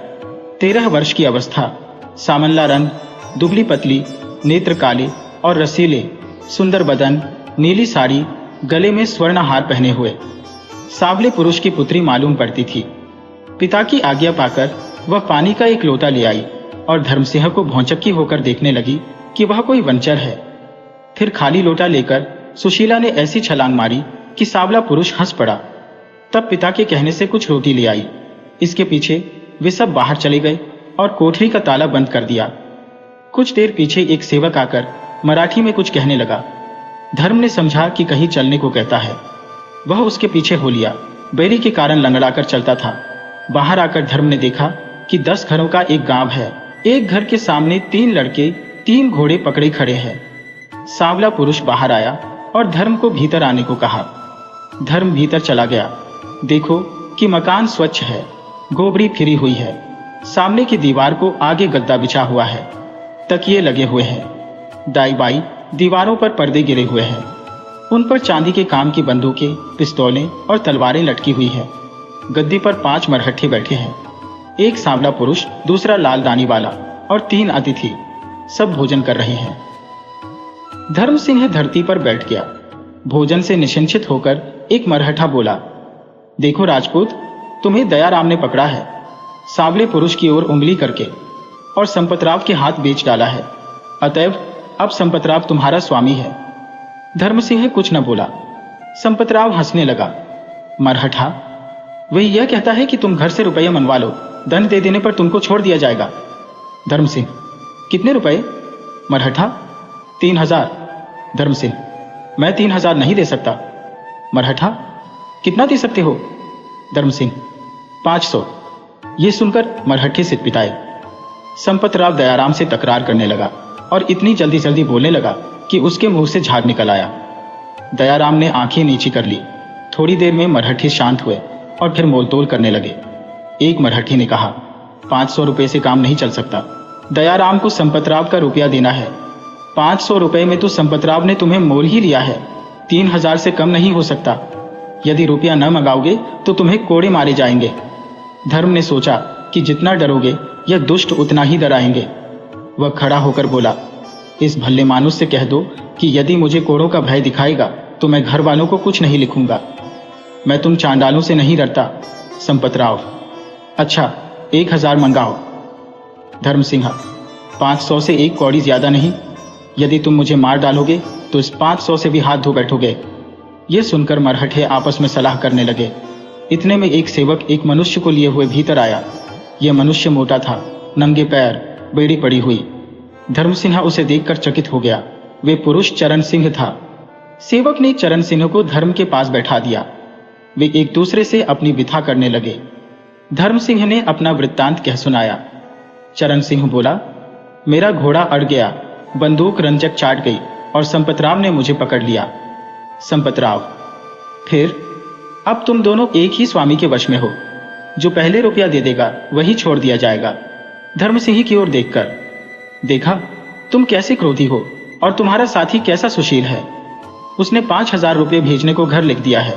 13 वर्ष की अवस्था, सामल्ला रंग, दुबली पतली, नेत्र काले और रसीले, सुंदर बदन, नीली साड़ी, गले में स्वर्ण हार पहने हुए। सांवले पुरुष की पुत्री मालूम पड़ती थी। पिता की आज्ञा पाकर वह पानी का एक लोटा ले आई और धर्मसिंह को भौचक्की होकर देखने लगी कि वह कोई वंचर है। फिर खाली लोटा लेकर सुशीला ने ऐसी छलांग मारी कि सांवला पुरुष हंस पड़ा। तब पिता के कहने से कुछ रोटी ले आई। इसके पीछे वे सब बाहर चले गए और कोठरी का ताला बंद कर दिया। कुछ देर पीछे एक सेवक आकर मराठी में कुछ कहने लगा। धर्म ने समझा कि कहीं चलने को कहता है। वह उसके पीछे हो लिया। बैरी के कारण लंगड़ाकर चलता था। बाहर आकर धर्म ने देखा कि 10 घरों का एक गांव है। एक घर के सामने 3 लड़के 3 घोड़े पकड़े खड़े हैं। सांवला पुरुष बाहर आया और धर्म को भीतर आने को कहा। धर्म भीतर चला गया। देखो कि मकान स्वच्छ है, गोबरी फिरी हुई है। सामने की दीवार को आगे गद्दा बिछा हुआ है, तकिए लगे हुए हैं। दाई बाई दीवारों पर पर्दे गिरे हुए हैं। उन पर चांदी के काम की बंदूकें, पिस्तौलें और तलवारें लटकी हुई है। गद्दी पर 5 मरहट्ठे बैठे हैं। एक सांवला पुरुष, दूसरा लाल दानी वाला और 3 अतिथि, सब भोजन कर रहे हैं। धर्म सिंह धरती पर बैठ गया। भोजन से निश्चिंत होकर एक मरहठा बोला, देखो राजपूत, तुम्हें दयाराम ने पकड़ा है। सांवले पुरुष की ओर उंगली करके, और संपतराव के हाथ बेच डाला है। अतएव अब संपतराव तुम्हारा स्वामी है। धर्म सिंह कुछ न बोला। संपतराव हंसने लगा। मरहठा, वही यह कहता है कि तुम घर से रुपये मनवा लो, दंड दे देने पर तुमको छोड़ दिया जाएगा। धर्म सिंह, कितने रुपए? मरहठा, 3000। धर्म सिंह, मैं 3000 नहीं दे सकता। मरहठा, कितना दे सकते हो? धर्म सिंह, 500। ये सुनकर मरहट्ठे सिर पिटाए। संपतराव दयाराम से तकरार करने लगा और इतनी जल्दी जल्दी बोलने लगा कि उसके मुंह से झाग निकल आया। दयाराम ने आंखें नीची कर ली। थोड़ी देर में मरहट्ठे शांत हुए और फिर मोलतोल करने लगे। एक मरहट्ठी ने कहा, 500 रुपये से काम नहीं चल सकता। दयाराम को संपतराव का रुपया देना है। 500 रुपये में तो संपतराव ने तुम्हें मोल ही लिया है। 3000 से कम नहीं हो सकता। यदि रुपया न मंगाओगे तो तुम्हें कोड़े मारे जाएंगे। धर्म ने सोचा कि जितना डरोगे यह दुष्ट उतना ही डराएंगे। वह खड़ा होकर बोला, इस भल्ले मानुष से कह दो कि यदि मुझे कोड़ों का भय दिखाएगा तो मैं घर वालों को कुछ नहीं लिखूंगा। मैं तुम चांडालों से नहीं डरता। संपतराव, अच्छा 1000 मंगाओ। धर्म सिंह, 500 से 1 कौड़ी ज्यादा नहीं। यदि तुम मुझे मार डालोगे तो इस 500 से भी हाथ धो बैठोगे। ये सुनकर मरहठे आपस में सलाह करने लगे। इतने में एक सेवक एक मनुष्य को लिए हुए भीतर आया। यह मनुष्य मोटा था, नंगे पैर, बेड़ी पड़ी हुई। धर्म सिंह उसे देखकर चकित हो गया। वे पुरुष चरण सिंह था। सेवक ने चरण सिंह को धर्म के पास बैठा दिया। वे एक दूसरे से अपनी विथा करने लगे। धर्म सिंह ने अपना वृत्तांत कह सुनाया। चरण सिंह बोला, मेरा घोड़ा अड़ गया, बंदूक रंजक चाट गई और संपतराव ने मुझे पकड़ लिया। संपतराव, फिर? अब तुम दोनों एक ही स्वामी के वश में हो। जो पहले रुपया दे देगा वही छोड़ दिया जाएगा। धर्म सिंह की ओर देखकर, देखा तुम कैसे क्रोधी हो और तुम्हारा साथी कैसा सुशील है। उसने 5,000 रुपये भेजने को घर लिख दिया है,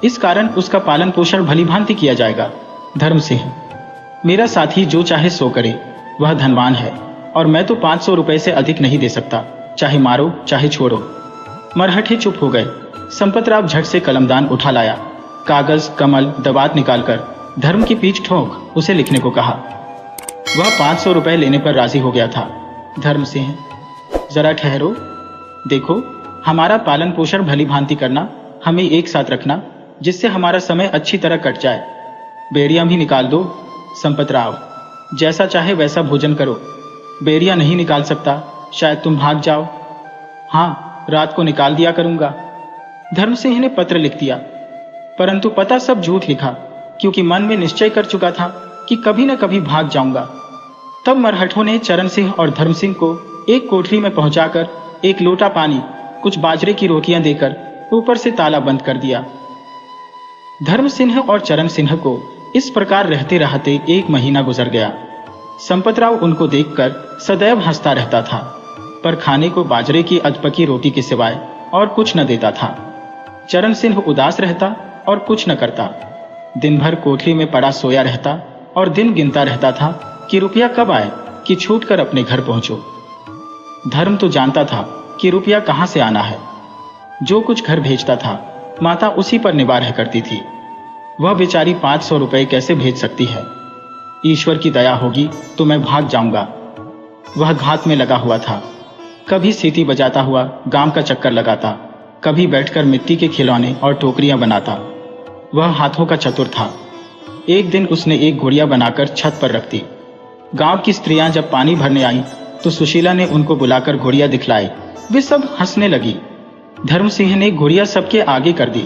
इस कारण उसका पालन पोषण भली भांति किया जाएगा। धर्म सिंह: मेरा साथी जो चाहे सो करे, वह धनवान है और मैं तो 500 रुपये से अधिक नहीं दे सकता, चाहे मारो चाहे छोड़ो। मरहठे चुप हो गए। संपतराव झट से कलमदान उठा लाया, कागज कमल दबात निकालकर धर्म की पीठ ठोंक उसे लिखने को कहा। वह 500 रुपये लेने पर राजी हो गया था। धर्म सिंह: जरा ठहरो, देखो हमारा पालन पोषण भली भांति करना, हमें एक साथ रखना, जिससे हमारा समय अच्छी तरह कट जाए। बेड़ियां भी निकाल दो। संपतराव: जैसा चाहे वैसा भोजन करो, बेड़ियां नहीं निकाल सकता, शायद तुम भाग जाओ। हाँ, रात को निकाल दिया करूंगा। धर्म सिंह ने पत्र लिख दिया, परंतु पता सब झूठ लिखा, क्योंकि मन में निश्चय कर चुका था कि कभी न कभी भाग जाऊंगा। तब मरहठों ने चरण सिंह और धर्म सिंह को एक कोठरी में पहुंचाकर एक लोटा पानी, कुछ बाजरे की रोटियां देकर ऊपर से ताला बंद कर दिया। धर्म सिंह और चरण सिंह को इस प्रकार रहते रहते 1 महीना गुजर गया। संपतराव उनको देखकर सदैव हंसता रहता था, पर खाने को बाजरे की अधपकी रोटी के सिवाय और कुछ न देता था। चरण सिंह उदास रहता और कुछ न करता। दिन भर कोठरी में पड़ा सोया रहता और दिन गिनता रहता था कि रुपया कब आए कि छूटकर अपने घर पहुंचो। धर्म तो जानता था कि रुपया कहां से आना है। जो कुछ घर भेजता था, माता उसी पर निवार करती थी। वह बेचारी 500 रुपये कैसे भेज सकती है। ईश्वर की दया होगी तो मैं भाग जाऊंगा। वह घात में लगा हुआ था। कभी सीटी बजाता हुआ गांव का चक्कर लगाता, कभी बैठकर मिट्टी के खिलौने और टोकरियां बनाता। वह हाथों का चतुर था। एक दिन उसने एक गुड़िया बनाकर छत पर रख दी। गांव की स्त्रियां जब पानी भरने आईं तो सुशीला ने उनको बुलाकर गुड़िया दिखलाई। वे सब हंसने लगी। धर्म सिंह ने गुड़िया सबके आगे कर दी,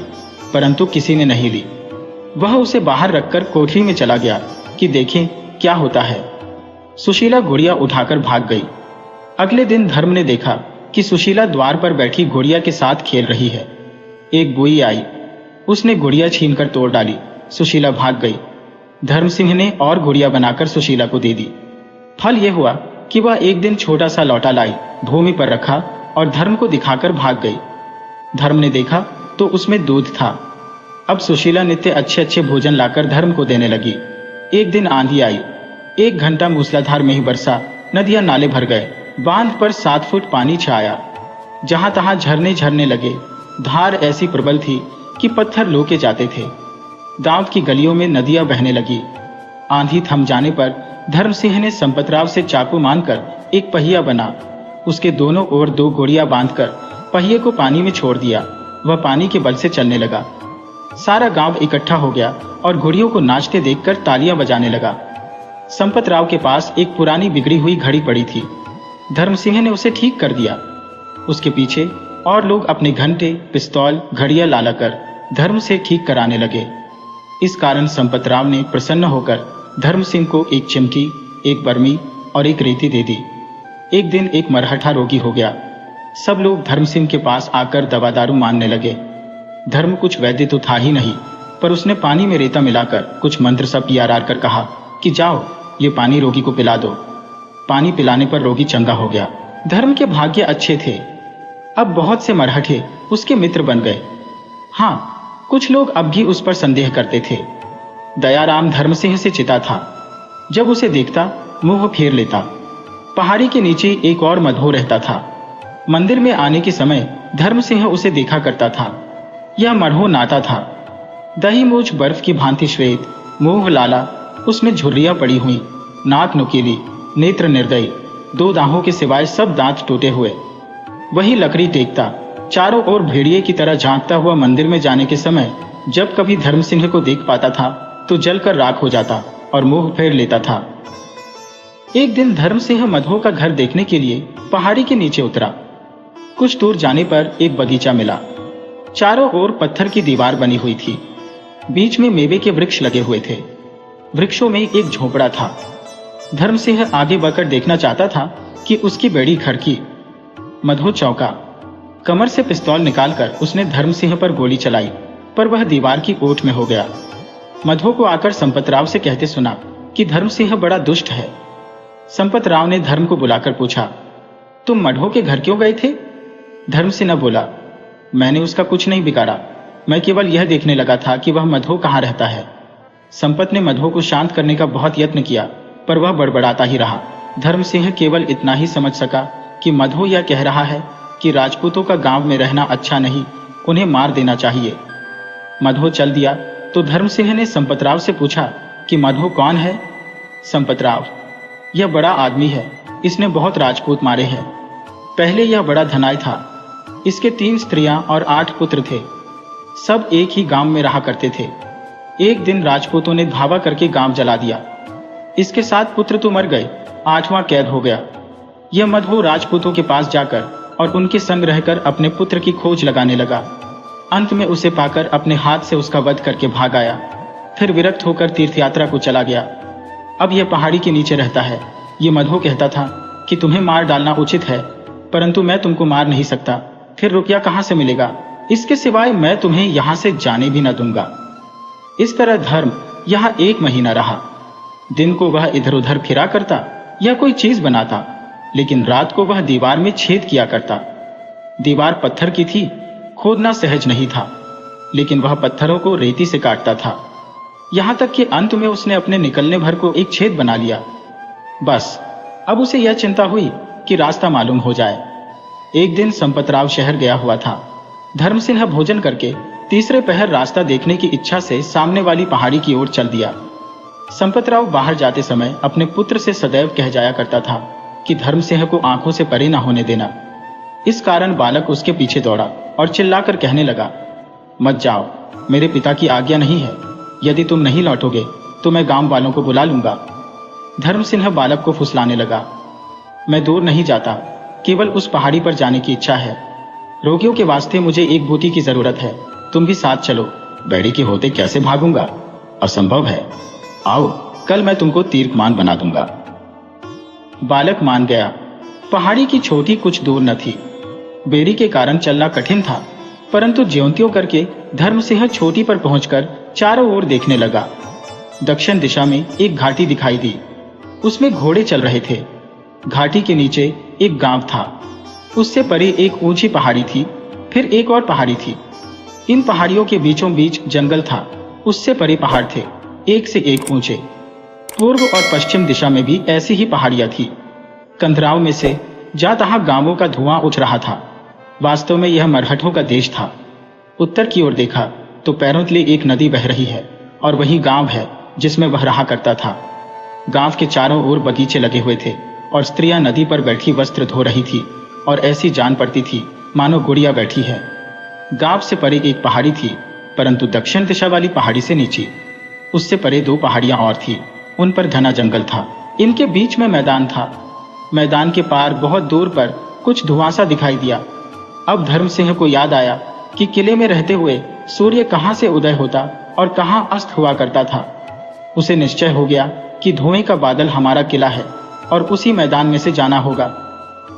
परंतु किसी ने नहीं ली। वह उसे बाहर रखकर कोठरी में चला गया कि देखें क्या होता है। सुशीला गुड़िया उठाकर भाग गई। अगले दिन धर्म ने देखा कि सुशीला द्वार पर बैठी गुड़िया के साथ खेल रही है। एक बुई आई, उसने गुड़िया छीनकर तोड़ डाली। सुशीला भाग गई। धर्म सिंह ने और गुड़िया बनाकर सुशीला को दे दी। फल यह हुआ कि वह एक दिन छोटा सा लौटा लाई, भूमि पर रखा और धर्म को दिखाकर भाग गई। धर्म ने देखा तो उसमें दूध था। अब सुशीला नित्य अच्छे अच्छे भोजन लाकर धर्म को देने लगी। एक दिन आंधी आई, 1 घंटा मूसलाधार में ही बरसा। नदियां नाले भर गए। बांध पर 7 फुट पानी छाया। जहां तहां झरने झरने लगे। धार ऐसी प्रबल थी कि पत्थर लोके जाते थे। गांव की गलियों में नदियां बहने लगी। आंधी थम जाने पर धर्म सिंह ने संपतराव से चाकू मांगकर एक पहिया बना, उसके दोनों ओर 2 गोड़ियां बांधकर पहिए को पानी में छोड़ दिया। वह पानी के बल से चलने लगा। सारा गांव इकट्ठा हो गया और घोड़ियों को नाचते देखकर तालियां बजाने लगा। संपतराव के पास एक पुरानी बिगड़ी हुई घड़ी पड़ी थी। धर्म सिंह ने उसे ठीक कर दिया। उसके पीछे और लोग अपने घंटे, पिस्तौल, घड़ियां ला लाकर धर्म से ठीक कराने लगे। इस कारण संपतराव ने प्रसन्न होकर धर्म सिंह को एक चिमटी, एक बर्मी और एक रेती दे दी। एक दिन एक मरहठा रोगी हो गया। सब लोग धर्म सिंह के पास आकर दवा दारू मांगने लगे। धर्म कुछ वैद्य तो था ही नहीं, पर उसने पानी में रेता मिलाकर कुछ मंत्र सब यारार कर कहा कि जाओ ये पानी रोगी को पिला दो। पानी पिलाने पर रोगी चंगा हो गया। धर्म के भाग्य अच्छे थे। अब बहुत से मरहठे उसके मित्र बन गए। हाँ, कुछ लोग अब भी उस पर संदेह करते थे। दयाराम धर्म सिंह से चिता था। जब उसे देखता मुंह फेर लेता। पहाड़ी के नीचे एक और मधो रहता था। मंदिर में आने के समय धर्म सिंह उसे देखा करता था। यह मढ़ो नाता था। दही मूछ बर्फ की भांति श्वेत, मुंह लाला, उसमें झुर्रियां पड़ी हुई, नाक नुकीली, नेत्र निर्दयी, 2 दांतों के सिवाय सब दांत टूटे हुए। वही लकड़ी टेकता, चारों ओर भेड़िए की तरह झांकता हुआ मंदिर में जाने के समय जब कभी धर्म सिंह को देख पाता था तो जलकर राख हो जाता और मुंह फेर लेता था। एक दिन धर्म सिंह मधो का घर देखने के लिए पहाड़ी के नीचे उतरा। कुछ दूर जाने पर एक बगीचा मिला। चारों ओर पत्थर की दीवार बनी हुई थी। बीच में मेवे के वृक्ष लगे हुए थे। वृक्षों में एक झोपड़ा था। धर्म सिंह आगे बढ़कर देखना चाहता था कि उसकी बेड़ी खड़की। मधो चौंका। कमर से पिस्तौल निकालकर उसने धर्म सिंह पर गोली चलाई, पर वह दीवार की ओट में हो गया। मधो को आकर संपतराव से कहते सुना कि धर्म सिंह बड़ा दुष्ट है। संपतराव ने धर्म को बुलाकर पूछा, तुम मधो के घर क्यों गए थे? धर्म सिंह न बोला, मैंने उसका कुछ नहीं बिगाड़ा, मैं केवल यह देखने लगा था कि वह मधो कहाँ रहता है। संपत ने मधो को शांत करने का बहुत यत्न किया, पर वह बड़बड़ाता ही रहा। धर्म सिंह केवल इतना ही समझ सका कि मधो यह कह रहा है कि राजपूतों का गांव में रहना अच्छा नहीं, उन्हें मार देना चाहिए। मधो चल दिया तो धर्म सिंह ने संपतराव से पूछा कि मधो कौन है? संपतराव, यह बड़ा आदमी है, इसने बहुत राजपूत मारे हैं। पहले यह बड़ा धनाय था, इसके 3 स्त्रियां और 8 पुत्र थे, सब एक ही गांव में रहा करते थे। एक दिन राजपूतों ने धावा करके गांव जला दिया। इसके 7 पुत्र तो मर गए, 8वां कैद हो गया। यह मधो राजपूतों के पास जाकर और उनके संग रहकर अपने पुत्र की खोज लगाने लगा। अंत में उसे पाकर अपने हाथ से उसका वध करके भाग आया, फिर विरक्त होकर तीर्थयात्रा को चला गया। अब यह पहाड़ी के नीचे रहता है। ये मधो कहता था कि तुम्हें मार डालना उचित है, परंतु मैं तुमको मार नहीं सकता, फिर रुपया कहां से मिलेगा? इसके सिवाय मैं तुम्हें यहां से जाने भी न दूंगा। इस तरह धर्म यहां 1 महीना रहा। दिन को वह इधर उधर फिरा करता या कोई चीज बनाता, लेकिन रात को वह दीवार में छेद किया करता। दीवार पत्थर की थी, खोदना सहज नहीं था, लेकिन वह पत्थरों को रेती से काटता था। यहां तक कि अंत में उसने अपने निकलने भर को एक छेद बना लिया। बस अब उसे यह चिंता हुई कि रास्ता मालूम हो जाए। एक दिन संपतराव शहर गया हुआ था। धर्म सिंह भोजन करके तीसरे पहर रास्ता देखने की इच्छा से सामने वाली पहाड़ी की ओर चल दिया। संपतराव बाहर जाते समय अपने पुत्र से सदैव कह जाया करता था कि धर्म सिंह को आंखों से परे न होने देना। इस कारण बालक उसके पीछे दौड़ा और चिल्लाकर कहने लगा, मत जाओ, मेरे पिता की आज्ञा नहीं है। यदि तुम नहीं लौटोगे तो मैं गांव वालों को बुला लूंगा। धर्म सिंह बालक को फुसलाने लगा, मैं दूर नहीं जाता, केवल उस पहाड़ी पर जाने की इच्छा है। रोगियों के वास्ते मुझे एक बूटी की जरूरत है, तुम भी साथ चलो। बैड़ी के होते कैसे भागूंगा? असंभव है। आओ, कल मैं तुमको तीर्थमान बना दूंगा। बालक मान गया। पहाड़ी की चोटी कुछ दूर न थी। बेड़ी के कारण चलना कठिन था, परंतु ज्योंतियों करके धर्म सिंह चोटी पर पहुंचकर चारों ओर देखने लगा। दक्षिण दिशा में एक घाटी दिखाई दी, उसमें घोड़े चल रहे थे। घाटी के नीचे एक गांव था, उससे परे एक ऊंची पहाड़ी थी, फिर एक और पहाड़ी थी। इन पहाड़ियों के बीचों बीच जंगल था, उससे परे पहाड़ थे, एक से एक ऊंचे। पूर्व और पश्चिम दिशा में भी ऐसी ही पहाड़ियां थी। कंधराव में से जा तहां गांवों का धुआं उठ रहा था। वास्तव में यह मरहठों का देश था। उत्तर की ओर देखा तो पैरों तले एक नदी बह रही है और वही गांव है जिसमें वह रहा करता था। गांव के चारों ओर बगीचे लगे हुए थे और स्त्रियां नदी पर बैठी वस्त्र धो रही थी और ऐसी जान पड़ती थी मानो गुड़िया बैठी है। गांव से परे एक पहाड़ी थी, परंतु दक्षिण दिशा वाली पहाड़ी से नीचे। उससे परे 2 पहाड़ियां और थी, उन पर घना जंगल था। इनके बीच में मैदान था। मैदान के पार बहुत दूर पर कुछ धुआंसा दिखाई दिया। अब धर्म सिंह को याद आया कि किले में रहते हुए सूर्य कहां से उदय होता और कहां अस्त हुआ करता था। उसे निश्चय हो गया कि धुएं का बादल हमारा किला है और उसी मैदान में से जाना होगा।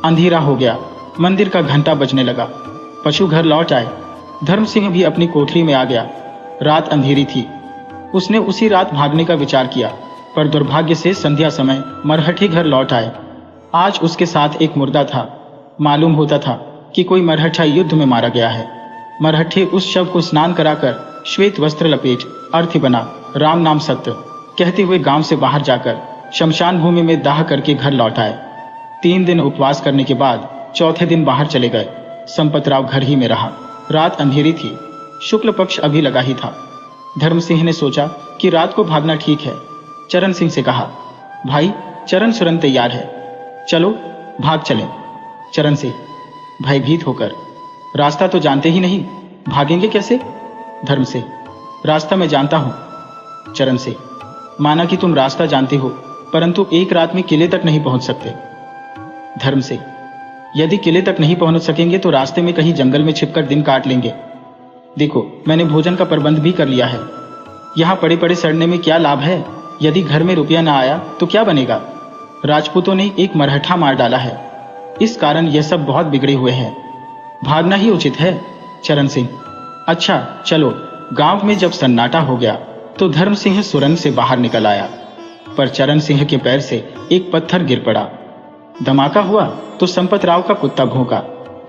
अंधेरा हो गया, मंदिर का घंटा बजने लगा। पशु घर लौट आए। धर्म सिंह भी अपनी कोठरी में आ गया। रात अंधेरी थी। उसने उसी रात भागने का विचार किया, पर दुर्भाग्य से संध्या समय मरहठी घर लौट आए। आज उसके साथ एक मुर्दा था। मालूम होता था कि कोई मरहठा युद्ध में मारा गया है। मरहठे उस शव को स्नान कराकर श्वेत वस्त्र लपेट अर्थी बना राम नाम सत्य कहते हुए गांव से बाहर जाकर शमशान भूमि में दाह करके घर लौट आए। 3 दिन उपवास करने के बाद चौथे दिन बाहर चले गए। संपतराव घर ही में रहा। रात अंधेरी थी, शुक्ल पक्ष अभी लगा ही था। धर्म सिंह ने सोचा कि रात को भागना ठीक है। चरण सिंह से कहा, भाई चरण सुरन तैयार है, चलो भाग चलें। चरण सिंह भयभीत होकर, रास्ता तो जानते ही नहीं, भागेंगे कैसे? धर्म सिंह, रास्ता मैं जानता हूं। चरण सिंह, माना कि तुम रास्ता जानते हो, परंतु एक रात में किले तक नहीं पहुंच सकते। धर्म सिंह, यदि किले तक नहीं पहुंच सकेंगे तो रास्ते में कहीं जंगल में छिपकर दिन काट लेंगे। देखो, मैंने भोजन का प्रबंध भी कर लिया है। यहाँ पड़े पड़े सड़ने में क्या लाभ है? यदि घर में रुपया ना आया तो क्या बनेगा? राजपूतों ने एक मरहठा मार डाला है, इस कारण यह सब बहुत बिगड़े हुए हैं। भागना ही उचित है। चरण सिंह, अच्छा चलो। गांव में जब सन्नाटा हो गया तो धर्म सिंह सुरंग से बाहर निकल आया, पर चरण सिंह के पैर से एक पत्थर गिर पड़ा। धमाका हुआ तो संपतराव का कुत्ता भौंका,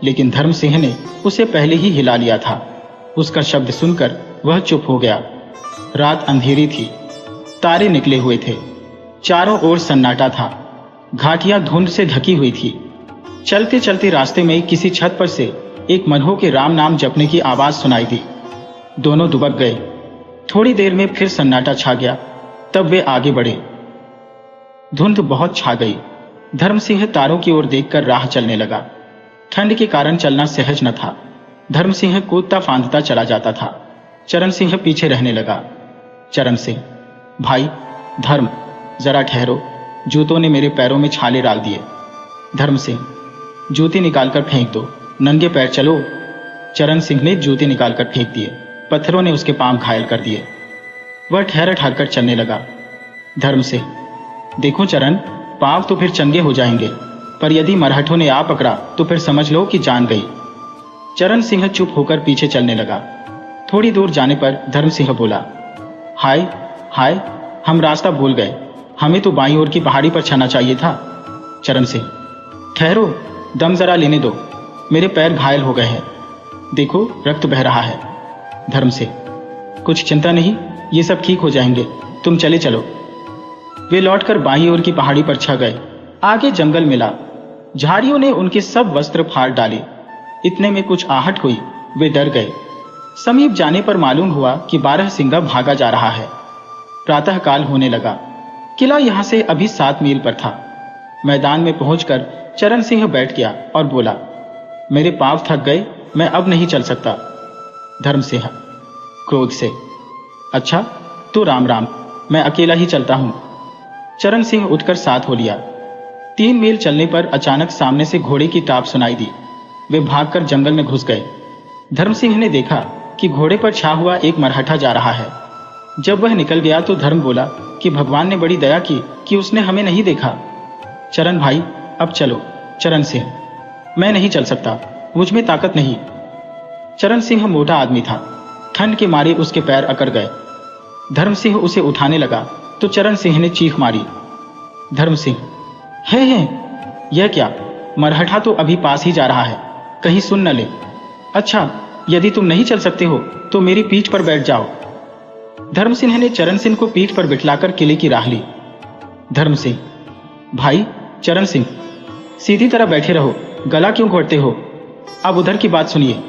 लेकिन धर्म सिंह ने उसे पहले ही हिला लिया था। उसका शब्द सुनकर वह चुप हो गया। रात अंधेरी थी, तारे निकले हुए थे, चारों ओर सन्नाटा था, घाटियां धुंध से ढकी हुई थी। चलते चलते रास्ते में किसी छत पर से एक मधो के राम नाम जपने की आवाज सुनाई दी। दोनों दुबक गए। थोड़ी देर में फिर सन्नाटा छा गया, तब वे आगे बढ़े। धुंध बहुत छा गई। धर्म सिंह तारों की ओर देखकर राह चलने लगा। ठंड के कारण चलना सहज न था। धर्म सिंह कूदता फांदता चला जाता था। चरण सिंह पीछे रहने लगा। चरण सिंह, भाई धर्म, जरा ठहरो, जूतों ने मेरे पैरों में छाले डाल दिए। धर्म सिंह, जूते निकालकर फेंक दो, नंगे पैर चलो। चरण सिंह ने जूते निकालकर फेंक दिए। पत्थरों ने उसके पांव घायल कर दिए। वह ठहर ठहर चलने लगा। धर्म सिंह, देखो चरण, पांव तो फिर चंगे हो जाएंगे, पर यदि मरहठों ने आ पकड़ा तो फिर समझ लो कि जान गई। चरण सिंह चुप होकर पीछे चलने लगा। थोड़ी दूर जाने पर धर्म सिंह बोला, हाय हाय, हम रास्ता भूल गए, हमें तो बाईं ओर की पहाड़ी पर चढ़ना चाहिए था। चरण सिंह, ठहरो, दम जरा लेने दो, मेरे पैर घायल हो गए हैं, देखो रक्त बह रहा है। धर्म सिंह, कुछ चिंता नहीं, ये सब ठीक हो जाएंगे, तुम चले चलो। वे लौटकर बाईं ओर की पहाड़ी पर छा गए। आगे जंगल मिला। झाड़ियों ने उनके सब वस्त्र फाड़ डाले। इतने में कुछ आहट हुई। वे डर गए। समीप जाने पर मालूम हुआ कि 12 सिंगा भागा जा रहा है। प्रातःकाल होने लगा। किला यहां से अभी 7 मील पर था। मैदान में पहुंचकर चरण सिंह बैठ गया और बोला, मेरे पांव थक गए, मैं अब नहीं चल सकता। धर्म सिंह क्रोध से, अच्छा तो राम राम, मैं अकेला ही चलता हूं। चरण सिंह उठकर साथ हो लिया। 3 मील चलने पर अचानक सामने से घोड़े की टाप सुनाई दी। वे भागकर जंगल में घुस गए। धर्म सिंह ने देखा कि घोड़े पर छा हुआ एक मरहठा जा रहा है। जब वह निकल गया तो धर्म बोला कि भगवान ने बड़ी दया की कि उसने हमें नहीं देखा। चरण भाई, अब चलो। चरण सिंह, मैं नहीं चल सकता, मुझ में ताकत नहीं। चरण सिंह मोटा आदमी था। ठंड के मारे उसके पैर अकड़ गए। धर्म सिंह उसे उठाने लगा तो चरण सिंह ने चीख मारी। धर्म सिंह, है यह क्या? मरहठा तो अभी पास ही जा रहा है, कहीं सुन न ले। अच्छा, यदि तुम नहीं चल सकते हो तो मेरी पीठ पर बैठ जाओ। धर्म सिंह ने चरण सिंह को पीठ पर बिठलाकर किले की राह ली। धर्म सिंह, भाई चरण सिंह, सीधी तरह बैठे रहो, गला क्यों घोटते हो? अब उधर की बात सुनिए।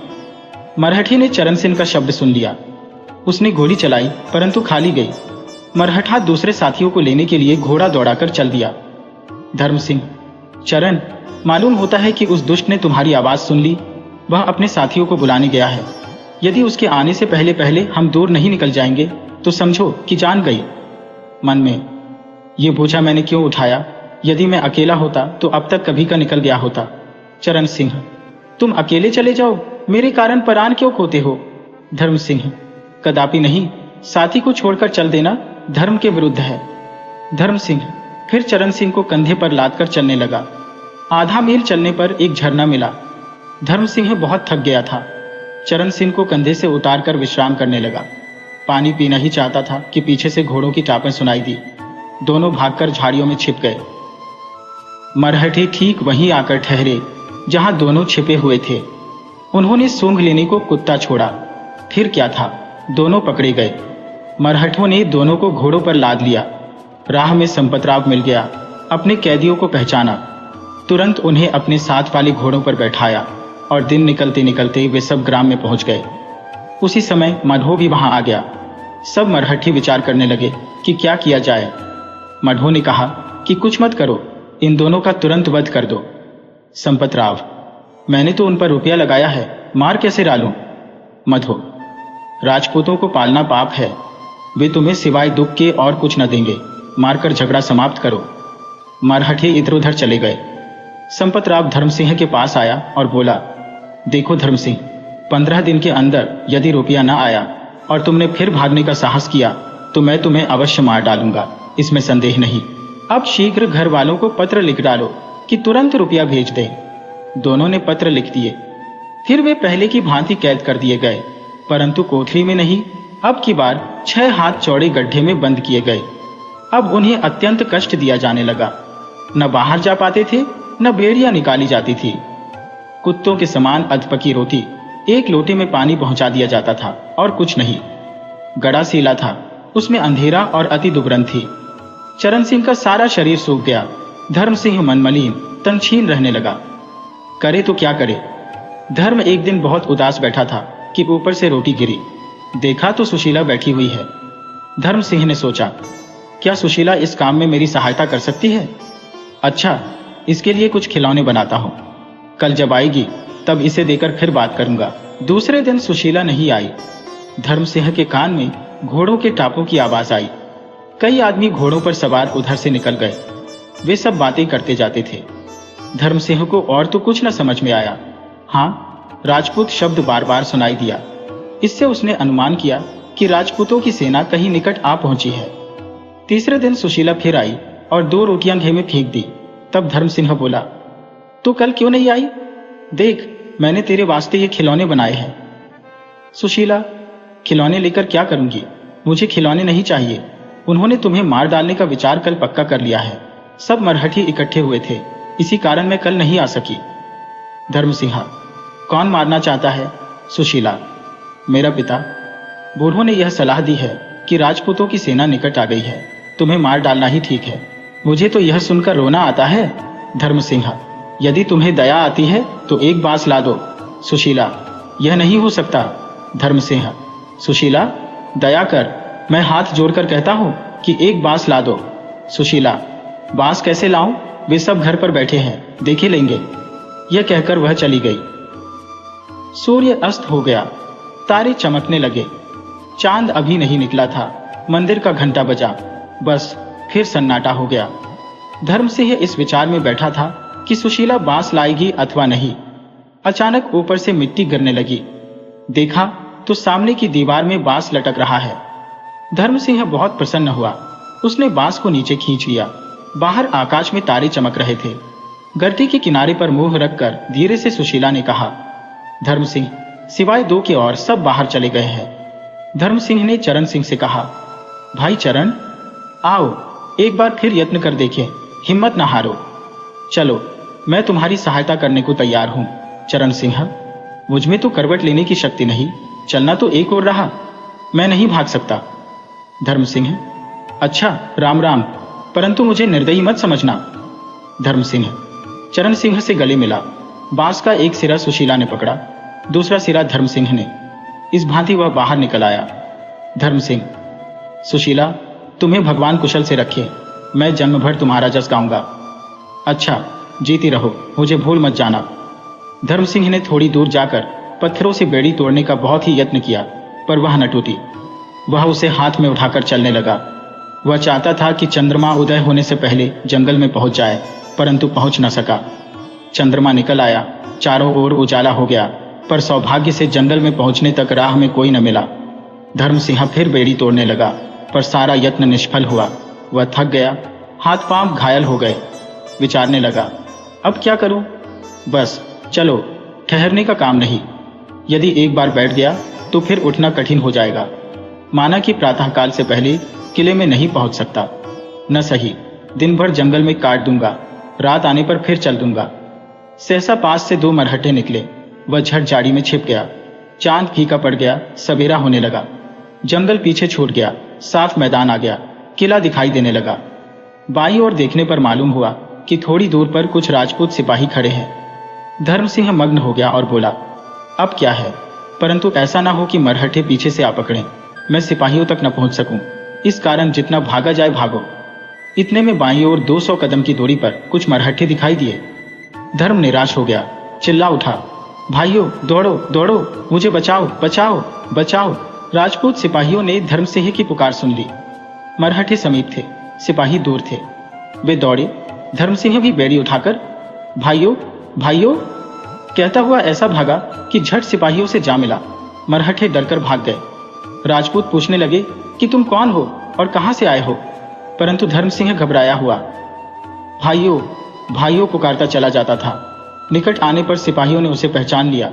मरहठी ने चरण सिंह का शब्द सुन लिया। उसने गोली चलाई परंतु खाली गई। मरहठा दूसरे साथियों को लेने के लिए घोड़ा दौड़ाकर चल दिया। धर्म सिंह, चरण, मालूम होता है कि उस दुष्ट ने तुम्हारी आवाज सुन ली। वह अपने साथियों को बुलाने गया है। यदि उसके आने से पहले पहले हम दूर नहीं निकल जाएंगे तो समझो कि जान गई। मन में, ये बोझा मैंने क्यों उठाया? यदि मैं अकेला होता तो अब तक कभी का निकल गया होता। चरण सिंह, तुम अकेले चले जाओ, मेरे कारण प्राण क्यों खोते हो? धर्म सिंह, कदापि नहीं, साथी को छोड़कर चल देना धर्म के विरुद्ध है। धर्म सिंह फिर चरण सिंह को कंधे पर लादकर चलने लगा। आधा मील चलने पर एक झरना मिला। धर्म सिंह बहुत थक गया था। चरण सिंह को कंधे से उतारकर विश्राम करने लगा। पानी पीना ही चाहता था कि पीछे से घोड़ों की टापें सुनाई दी। दोनों भागकर झाड़ियों में छिप गए। मरहठे ठीक वहीं आकर ठहरे जहां दोनों छिपे हुए थे। उन्होंने सूंघ लेने को कुत्ता छोड़ा। फिर क्या था, दोनों पकड़े गए। मरहठों ने दोनों को घोड़ों पर लाद लिया। राह में संपतराव मिल गया। अपने कैदियों को पहचाना। तुरंत उन्हें अपने साथ वाले घोड़ों पर बैठाया और दिन निकलते निकलते वे सब ग्राम में पहुंच गए। उसी समय मधो भी वहां आ गया। सब मरहठी विचार करने लगे कि क्या किया जाए। मधो ने कहा कि कुछ मत करो, इन दोनों का तुरंत वध कर दो। संपतराव, मैंने तो उन पर रुपया लगाया है, मार कैसे डालूं? मधो, राजपूतों को पालना पाप है, वे तुम्हें सिवाय दुख के और कुछ न देंगे, मारकर झगड़ा समाप्त करो। मरहठे इधर उधर चले गए। संपतराव धर्म सिंह के पास आया और बोला, देखो धर्म सिंह, 15 दिन के अंदर यदि रुपया न आया और तुमने फिर भागने का साहस किया तो मैं तुम्हें अवश्य मार डालूंगा, इसमें संदेह नहीं। अब शीघ्र घर वालों को पत्र लिख डालो कि तुरंत रुपया भेज दे। दोनों ने पत्र लिख दिए। फिर वे पहले की भांति कैद कर दिए गए, परंतु कोठरी में नहीं, अब की बार 6 हाथ चौड़े गड्ढे में बंद किए गए। अब उन्हें अत्यंत कष्ट दिया जाने लगा। न बाहर जा पाते थे न बेड़ियां निकाली जाती थी। कुत्तों के समान अधपकी रोटी, एक लोटे में पानी पहुंचा दिया जाता था और कुछ नहीं। गड़ा सीला था, उसमें अंधेरा और अति दुर्गंध थी। चरण सिंह का सारा शरीर सूख गया। धर्म सिंह मनमलिन तनछीन रहने लगा। करे तो क्या करे। धर्म एक दिन बहुत उदास बैठा था कि ऊपर से रोटी गिरी। देखा तो सुशीला बैठी हुई है। धर्म सिंह ने सोचा, क्या सुशीला इस काम में मेरी सहायता कर सकती है? अच्छा, इसके लिए कुछ खिलौने बनाता हूं। कल जब आएगी तब इसे देकर फिर बात करूंगा। दूसरे दिन सुशीला नहीं आई। धर्म सिंह के कान में घोड़ों के टापों की आवाज आई। कई आदमी घोड़ों पर सवार उधर से निकल गए। वे सब बातें करते जाते थे। धर्म सिंह को और तो कुछ न समझ में आया। हाँ, राजपूत शब्द बार बार सुनाई दिया। इससे उसने अनुमान किया कि राजपूतों की सेना कहीं निकट आ पहुंची है। तीसरे दिन सुशीला फिर आई और 2 रोटियां घी में फेंक दी। तब धर्म सिंह बोला, तो कल क्यों नहीं आई? देख, मैंने तेरे वास्ते ये खिलौने बनाए हैं। सुशीला, खिलौने लेकर क्या करूंगी? मुझे खिलौने नहीं चाहिए। उन्होंने तुम्हें मार डालने का विचार कल पक्का कर लिया है। सब मरहठी इकट्ठे हुए थे, इसी कारण मैं कल नहीं आ सकी। धर्म सिंह, कौन मारना चाहता है? सुशीला, मेरा पिता। बूढ़ों ने यह सलाह दी है कि राजपूतों की सेना निकट आ गई है, तुम्हें मार डालना ही ठीक है। मुझे तो यह सुनकर रोना आता है। धर्म सिंह, यदि तुम्हें दया आती है तो एक बांस ला दो। सुशीला, यह नहीं हो सकता। धर्म सिंह, सुशीला, दया कर, मैं हाथ जोड़कर कहता हूं कि एक बांस ला दो। सुशीला, बांस कैसे लाऊं? वे सब घर पर बैठे हैं, देखे लेंगे। यह कहकर वह चली गई। सूर्य अस्त हो गया, तारे चमकने लगे। चांद अभी नहीं निकला था। मंदिर का घंटा बजा, बस फिर सन्नाटा हो गया। धर्म सिंह इस विचार में बैठा था कि सुशीला बांस लाएगी अथवा नहीं। अचानक ऊपर से मिट्टी गिरने लगी। देखा तो सामने की दीवार में बांस लटक रहा है। धर्म सिंह बहुत प्रसन्न हुआ। उसने बांस को नीचे खींच लिया। बाहर आकाश में तारे चमक रहे थे। गर्ती के किनारे पर मुंह रखकर धीरे से सुशीला ने कहा, धर्म सिंह, सिवाय 2 के और सब बाहर चले गए हैं। धर्म सिंह ने चरण सिंह से कहा, भाई चरण, आओ एक बार फिर यत्न कर देखें, हिम्मत न हारो। चलो, मैं तुम्हारी सहायता करने को तैयार हूं। चरण सिंह, मुझमें तो करवट लेने की शक्ति नहीं, चलना तो एक और रहा, मैं नहीं भाग सकता। धर्म सिंह, अच्छा, राम राम, परंतु मुझे निर्दयी मत समझना। धर्म सिंह चरण सिंह से गले मिला। बांस का एक सिरा सुशीला ने पकड़ा, दूसरा सिरा धर्म सिंह ने। इस भांति वह बाहर निकल आया। धर्म सिंह, सुशीला, तुम्हें भगवान कुशल से रखे, मैं जन्म भर तुम्हारा जस गाऊंगा। अच्छा, जीती रहो, मुझे भूल मत जाना। धर्म सिंह ने थोड़ी दूर जाकर पत्थरों से बेड़ी तोड़ने का बहुत ही यत्न किया, पर वह न टूटी। वह उसे हाथ में उठाकर चलने लगा। वह चाहता था कि चंद्रमा उदय होने से पहले जंगल में पहुंच जाए, परंतु पहुंच न सका। चंद्रमा निकल आया, चारों ओर उजाला हो गया, पर सौभाग्य से जंगल में पहुंचने तक राह में कोई न मिला। धर्म सिंह फिर बेड़ी तोड़ने लगा, पर सारा यत्न निष्फल हुआ। वह थक गया, हाथ पांव घायल हो गए। विचारने लगा, अब क्या करूं? बस चलो, ठहरने का काम नहीं। यदि एक बार बैठ गया तो फिर उठना कठिन हो जाएगा। माना कि प्रातःकाल से पहले किले में नहीं पहुंच सकता। न सही, दिन भर जंगल में काट दूंगा, रात आने पर फिर चल दूंगा। सहसा पास से 2 मरहट्टे निकले। वह झट झाड़ी में छिप गया। चांद फीका पड़ गया, सवेरा होने लगा। जंगल पीछे छूट गया, साफ मैदान आ गया, किला दिखाई देने लगा। बाईं ओर देखने पर मालूम हुआ कि थोड़ी दूर पर कुछ राजपूत सिपाही खड़े हैं। धर्म सिंह मग्न हो गया और बोला, अब क्या है, परंतु ऐसा ना हो कि मरहट्टे पीछे से आ पकड़ें, मैं सिपाहियों तक न पहुंच सकूं। इस कारण जितना भागा जाए भागो। इतने में बाईं ओर 200 कदम की दूरी पर कुछ मरहट्टे दिखाई दिए। धर्म निराश हो गया, चिल्ला उठा, भाइयों दौड़ो दौड़ो, मुझे बचाओ बचाओ बचाओ। राजपूत सिपाहियों ने धर्म सिंह की पुकार सुन ली। मरहट्टे समीप थे, सिपाही दूर थे। वे दौड़े। धर्म सिंह भी बेड़ी उठाकर भाइयों भाइयों कहता हुआ ऐसा भागा कि झट सिपाहियों से जा मिला। मरहट्टे डरकर भाग गए। राजपूत पूछने लगे कि तुम कौन हो और कहां से आए हो, परंतु धर्म सिंह घबराया हुआ भाइयों भाइयों पुकारता चला जाता था। निकट आने पर सिपाहियों ने उसे पहचान लिया।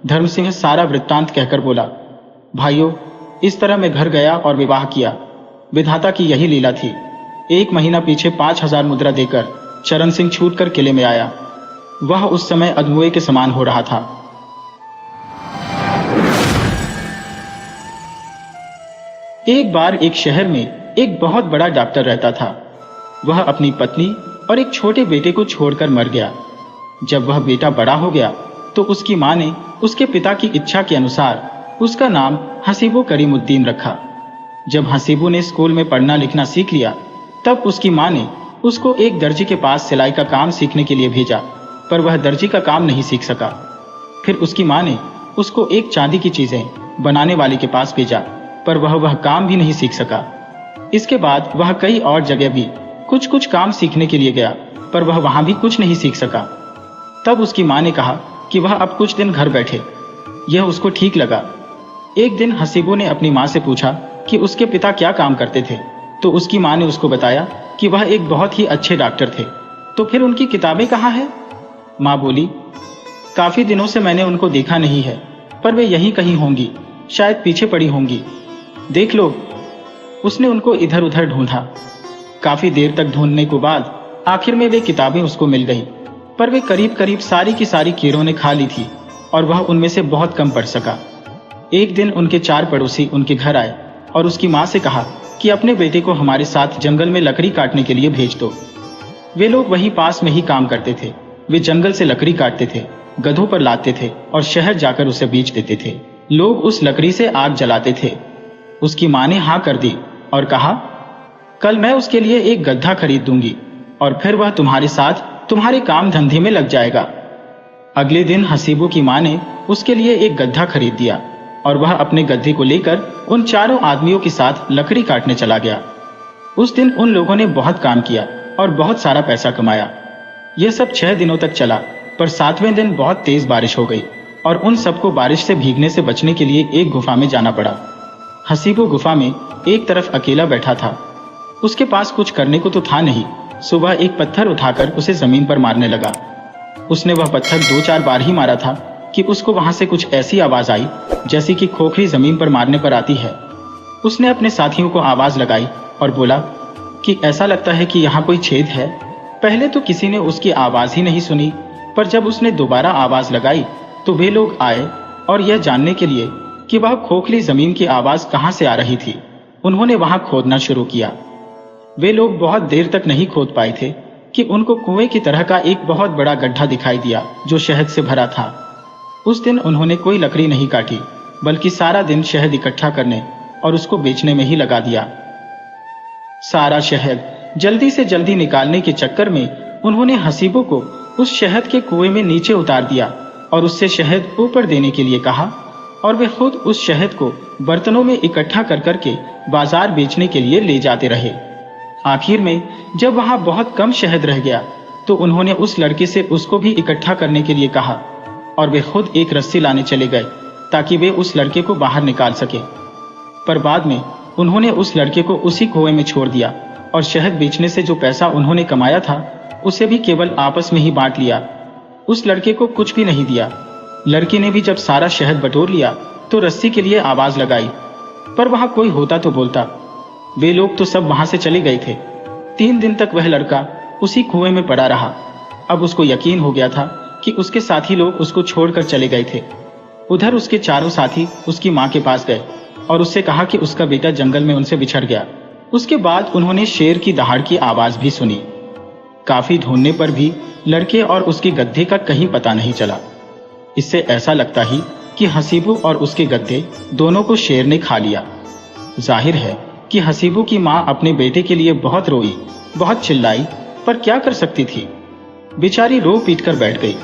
धर्म सिंह सारा वृत्तांत कहकर बोला, भाइयों, इस तरह मैं घर गया और विवाह किया। विधाता की यही लीला थी। 1 महीना पीछे 5000 मुद्रा देकर चरण सिंह छूटकर किले में आया। वह उस समय अधमुए के समान हो रहा था। एक बार एक शहर में एक बहुत बड़ा डॉक्टर रहता था। वह अपनी पत्नी और एक छोटे बेटे को छोड़कर मर गया। जब वह बेटा बड़ा हो गया तो उसकी मां ने उसके पिता की इच्छा के अनुसार उसका नाम हसीबो करीमुद्दीन रखा। जब हसीबो ने स्कूल में पढ़ना लिखना सीख लिया तब उसकी मां ने उसको एक दर्जी के पास सिलाई का काम सीखने के लिए भेजा, पर वह दर्जी का काम नहीं सीख सका। फिर उसकी मां ने उसको एक चांदी की चीजें बनाने वाले के पास भेजा, पर वह काम भी नहीं सीख सका। इसके बाद वह कई और जगह भी कुछ कुछ काम सीखने के लिए गया, पर वह वहां भी कुछ नहीं सीख सका। तब उसकी मां ने कहा कि वह अब कुछ दिन घर बैठे। यह उसको ठीक लगा। एक दिन हसीबो ने अपनी मां से पूछा कि उसके पिता क्या काम करते थे, तो उसकी मां ने उसको बताया कि वह एक बहुत ही अच्छे डॉक्टर थे। तो फिर उनकी किताबें कहाँ हैं? मां बोली, काफी दिनों से मैंने उनको देखा नहीं है, पर वे यहीं कहीं होंगी, शायद पीछे पड़ी होंगी। देख लो। उसने उनको इधर उधर ढूंढा। काफी देर तक ढूंढने के बाद आखिर में वे किताबें उसको मिल गई, पर वे करीब करीब सारी की सारी कीड़ों ने खा ली थी और वह उनमें से बहुत कम पढ़ सका। एक दिन उनके 4 पड़ोसी उनके घर आए और उसकी मां से कहा कि अपने बेटे को हमारे साथ जंगल में लकड़ी काटने के लिए भेज दो। वे लोग वहीं पास में ही काम करते थे। वे जंगल से लकड़ी काटते थे, गधों पर लादते थे और शहर जाकर उसे बेच देते थे। लोग उस लकड़ी से आग जलाते थे। उसकी मां ने हाँ कर दी और कहा, कल मैं उसके लिए एक गड्ढा खरीद दूंगी और फिर वह तुम्हारे साथ तुम्हारे काम धंधे में लग जाएगा। अगले दिन हसीबो की मां ने उसके लिए एक गड्ढा खरीद दिया और वह अपने गड्ढे को लेकर उन 4 आदमियों के साथ लकड़ी काटने चला गया। उस दिन उन लोगों ने बहुत काम किया और बहुत सारा पैसा कमाया। यह सब 6 दिनों तक चला, पर 7वें दिन बहुत तेज बारिश हो गई और उन सबको बारिश से भीगने से बचने के लिए एक गुफा में जाना पड़ा। हसीबो गुफा में एक तरफ अकेला बैठा था। उसके पास कुछ करने को तो था नहीं। सुबह एक पत्थर उठाकर उसे जमीन पर मारने लगा। उसने वह पत्थर 2-4 बार ही मारा था कि उसको वहां से कुछ ऐसी आवाज आई जैसी कि खोखली जमीन पर मारने पर आती है। उसने अपने साथियों को आवाज लगाई और बोला कि ऐसा लगता है कि यहाँ कोई छेद है। पहले तो किसी ने उसकी आवाज ही नहीं सुनी, पर जब उसने दोबारा आवाज लगाई तो वे लोग आए और यह जानने के लिए कि वह खोखली जमीन की आवाज कहां से आ रही थी, उन्होंने वहां खोदना शुरू किया। वे लोग बहुत देर तक नहीं खोद पाए थे कि उनको कुएं की तरह का एक बहुत बड़ा गड्ढा दिखाई दिया जो शहद से भरा था। उस दिन उन्होंने कोई लकड़ी नहीं काटी, बल्कि सारा दिन शहद इकट्ठा करने और उसको बेचने में ही लगा दिया। सारा शहद जल्दी से जल्दी निकालने के चक्कर में उन्होंने हसीबो को उस शहद के कुएं में नीचे उतार दिया और उससे शहद ऊपर देने के लिए कहा, और वे खुद उस शहद को बर्तनों में इकट्ठा कर करके बाजार बेचने के लिए ले जाते रहे। आखिर में जब वहां बहुत कम शहद रह गया तो उन्होंने उस लड़के से उसको भी इकट्ठा करने के लिए कहा और वे खुद एक रस्सी लाने चले गए ताकि वे उस लड़के को बाहर निकाल सके। पर बाद में उन्होंने उस लड़के को उसी कुएं में छोड़ दिया और शहद बेचने से जो पैसा उन्होंने कमाया था उसे भी केवल आपस में ही बांट लिया। उस लड़के को कुछ भी नहीं दिया। लड़के ने भी जब सारा शहद बटोर लिया तो रस्सी के लिए आवाज लगाई, पर वहां कोई होता तो बोलता। वे लोग तो सब वहां से चले गए थे। 3 दिन तक वह लड़का उसी कुएं में पड़ा रहा। अब उसको यकीन हो गया था कि उसके साथी लोग उसको छोड़कर चले गए थे। उधर उसके 4 साथी उसकी मां के पास गए और उससे कहा कि उसका बेटा जंगल में उनसे बिछड़ गया। उसके बाद उन्होंने शेर की दहाड़ की आवाज भी सुनी। काफी ढूंढने पर भी लड़के और उसके गड्ढे का कहीं पता नहीं चला। इससे ऐसा लगता ही कि हसीबो और उसके गड्ढे दोनों को शेर ने खा लिया। जाहिर है कि हसीबो की मां अपने बेटे के लिए बहुत रोई, बहुत चिल्लाई, पर क्या कर सकती थी। बेचारी रो पीट कर बैठ गई।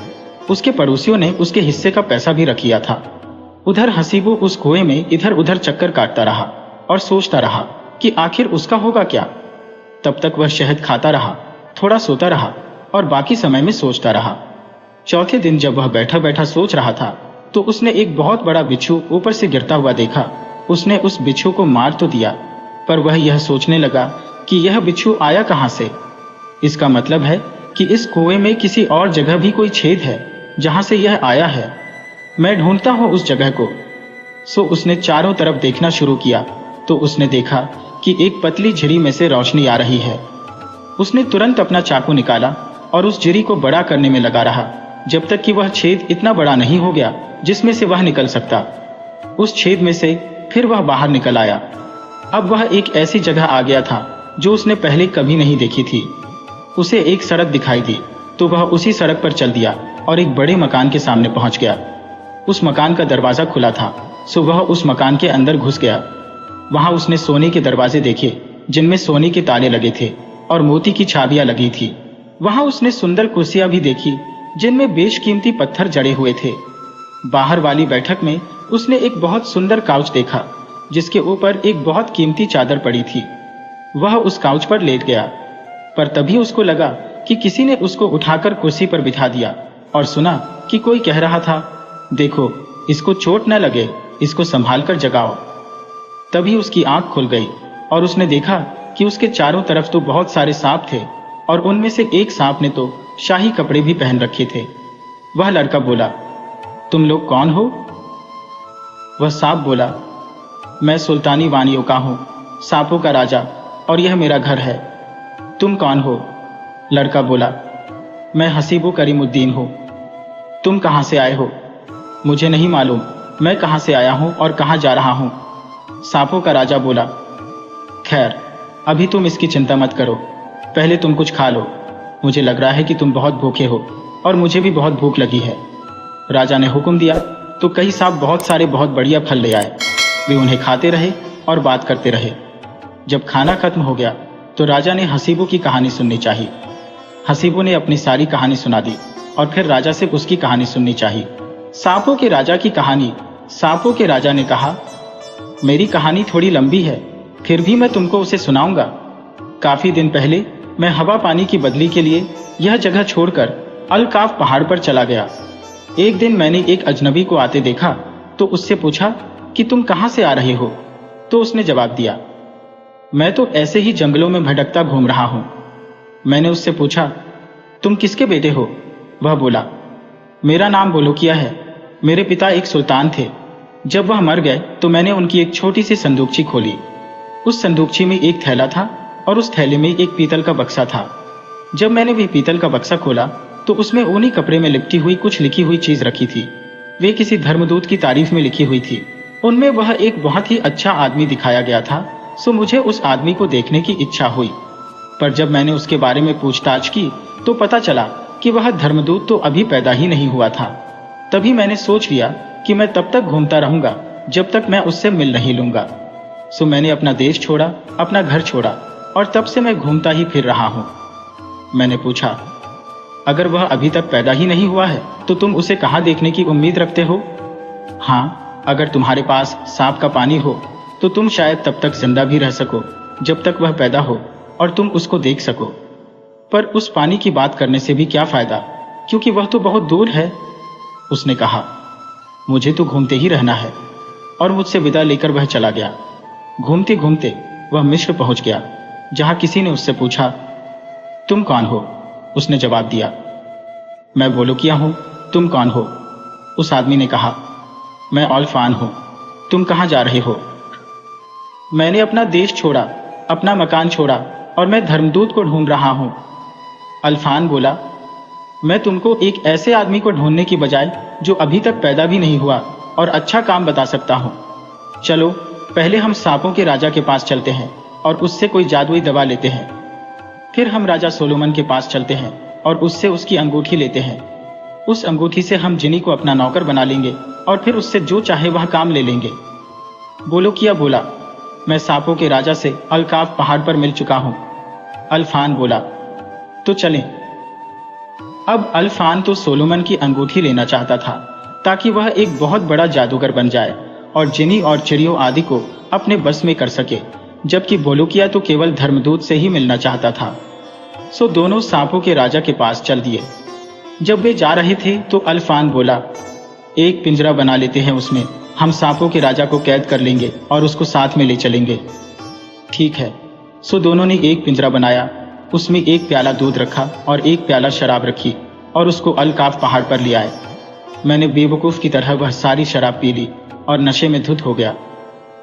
उसके पड़ोसियों ने उसके हिस्से का पैसा भी रख लिया था। उधर हसीबो उस कुएं में इधर उधर चक्कर काटता रहा और सोचता रहा कि आखिर उसका होगा क्या। तब तक वह शहद खाता रहा, थोड़ा सोता रहा और बाकी समय में सोचता रहा। चौथे दिन जब वह बैठा बैठा सोच रहा था तो उसने एक बहुत बड़ा बिच्छू ऊपर से गिरता हुआ देखा। उसने उस बिच्छू को मार तो दिया, पर वह यह सोचने लगा कि यह बिच्छू आया कहां से। इसका मतलब है कि इस कुएं में किसी और जगह भी कोई छेद है जहां से यह आया है। मैं ढूंढता हूं उस जगह को। सो उसने चारों तरफ देखना शुरू किया तो उसने देखा कि एक पतली झिरी में से रोशनी आ रही है। उसने तुरंत अपना चाकू निकाला और उस झिरी को बड़ा करने में लगा रहा, जब तक कि वह छेद इतना बड़ा नहीं हो गया जिसमें से वह निकल सकता। उस छेद में से फिर वह बाहर निकल आया। अब वह एक ऐसी जगह आ गया था जो उसने पहले कभी नहीं देखी थी। उसे एक सड़क दिखाई दी तो वह उसी सड़क पर चल दिया और एक बड़े मकान के सामने पहुंच गया। उस मकान का दरवाजा खुला था, सो वह उस मकान के अंदर घुस गया। वहां उसने सोने के दरवाजे देखे जिनमें सोने के ताले लगे थे और मोती की छाबियां लगी थी। वहां उसने सुंदर कुर्सियां भी देखी जिनमें बेशकीमती पत्थर जड़े हुए थे। बाहर वाली बैठक में उसने एक बहुत सुंदर काउच देखा जिसके ऊपर एक बहुत कीमती चादर पड़ी थी। वह उस काउच पर लेट गया, पर तभी उसको लगा कि किसी ने उसको उठाकर कुर्सी पर बिठा दिया और सुना कि कोई कह रहा था, देखो इसको चोट न लगे, इसको संभाल कर जगाओ। तभी उसकी आंख खुल गई और उसने देखा कि उसके चारों तरफ तो बहुत सारे सांप थे और उनमें से एक सांप ने तो शाही कपड़े भी पहन रखे थे। वह लड़का बोला, तुम लोग कौन हो? वह सांप बोला, मैं सुल्तानी वानियों का हूं, सांपों का राजा, और यह मेरा घर है। तुम कौन हो? लड़का बोला, मैं हसीबो करीमुद्दीन हूं। तुम कहां से आए हो? मुझे नहीं मालूम मैं कहां से आया हूं और कहां जा रहा हूं। सांपों का राजा बोला, खैर अभी तुम इसकी चिंता मत करो, पहले तुम कुछ खा लो। मुझे लग रहा है कि तुम बहुत भूखे हो और मुझे भी बहुत भूख लगी है। राजा ने हुक्म दिया तो कई सांप बहुत सारे बहुत बढ़िया फल ले आए। वे उन्हें खाते रहे और बात करते रहे। जब खाना खत्म हो गया तो राजा ने हसीबो की कहानी सुननी चाहिए। हसीबो ने अपनी सारी कहानी सुना दी और फिर राजा से उसकी कहानी सुननी चाहिए। सांपों के राजा की कहानी। सांपों के राजा ने कहा, मेरी कहानी थोड़ी लंबी है, फिर भी मैं तुमको उसे सुनाऊंगा। काफी दिन पहले मैं हवा पानी की बदली के लिए यह जगह छोड़कर अलकाफ पहाड़ पर चला गया। एक दिन मैंने एक अजनबी को आते देखा तो उससे पूछा कि तुम कहां से आ रहे हो? तो उसने जवाब दिया, मैं तो ऐसे ही जंगलों में भटकता घूम रहा हूं। मैंने उससे पूछा, तुम किसके बेटे हो? वह बोला, मेरा नाम बोलोकिया है। मेरे पिता एक सुल्तान थे। जब वह मर गए तो मैंने उनकी एक छोटी सी संदूकची खोली। उस संदूकची में एक थैला था और उस थैले में एक पीतल का बक्सा था। जब मैंने भी पीतल का बक्सा खोला तो उसमें ऊनी कपड़े में लिपटी हुई कुछ लिखी हुई चीज रखी थी। वे किसी धर्मदूत की तारीफ में लिखी हुई थी। उनमें वह एक बहुत ही अच्छा आदमी दिखाया गया था, सो मुझे उस आदमी को देखने की इच्छा हुई। पर जब मैंने उसके बारे में पूछताछ की तो पता चला कि वह धर्मदूत तो अभी पैदा ही नहीं हुआ था। तभी मैंने सोच लिया कि मैं तब तक घूमता रहूंगा जब तक मैं उससे मिल नहीं लूंगा। सो मैंने अपना देश छोड़ा, अपना घर छोड़ा और तब से मैं घूमता ही फिर रहा हूं। मैंने पूछा, अगर वह अभी तक पैदा ही नहीं हुआ है तो तुम उसे कहां देखने की उम्मीद रखते हो? हाँ, अगर तुम्हारे पास सांप का पानी हो तो तुम शायद तब तक जिंदा भी रह सको जब तक वह पैदा हो और तुम उसको देख सको। पर उस पानी की बात करने से भी क्या फायदा, क्योंकि वह तो बहुत दूर है। उसने कहा, मुझे तो घूमते ही रहना है। और मुझसे विदा लेकर वह चला गया। घूमते घूमते वह मिस्र पहुंच गया, जहां किसी ने उससे पूछा, तुम कौन हो? उसने जवाब दिया, मैं बोलोकिया हूं। तुम कौन हो? उस आदमी ने कहा, मैं औल्फान हूं। तुम कहां जा रहे हो? मैंने अपना देश छोड़ा, अपना मकान छोड़ा और मैं धर्मदूत को ढूंढ रहा हूं। अल्फान बोला, मैं तुमको एक ऐसे आदमी को ढूंढने की बजाय जो अभी तक पैदा भी नहीं हुआ और अच्छा काम बता सकता हूं। चलो पहले हम सांपों के राजा के पास चलते हैं और उससे कोई जादुई दवा लेते हैं। फिर हम राजा सोलोमन के पास चलते हैं और उससे उसकी अंगूठी लेते हैं। उस अंगूठी से हम जिनी को अपना नौकर बना लेंगे और फिर उससे जो चाहे वह काम ले लेंगे। बोलोकिया बोला, मैं सांपों के राजा से अलकाफ पहाड़ पर मिल चुका हूं। अल्फान बोला, तो चलें। अब अल्फान तो सोलोमन की अंगूठी लेना चाहता था ताकि वह एक बहुत बड़ा जादूगर बन जाए और जिनी और चिड़ियों आदि को अपने बस में कर सके, जबकि बोलोकिया तो केवल धर्मदूत से ही मिलना चाहता था। सो दोनों सांपों के राजा के पास चल दिए। जब वे जा रहे थे तो अल्फान बोला, एक पिंजरा बना लेते हैं, उसमें हम सांपों के राजा को कैद कर लेंगे और उसको साथ में ले चलेंगे। ठीक है। सो दोनों ने एक पिंजरा बनाया, उसमें एक प्याला दूध रखा और एक प्याला शराब रखी और उसको अलकाफ पहाड़ पर ले आए। मैंने बेवकूफ़ की तरह वह सारी शराब पी ली और नशे में धुत हो गया।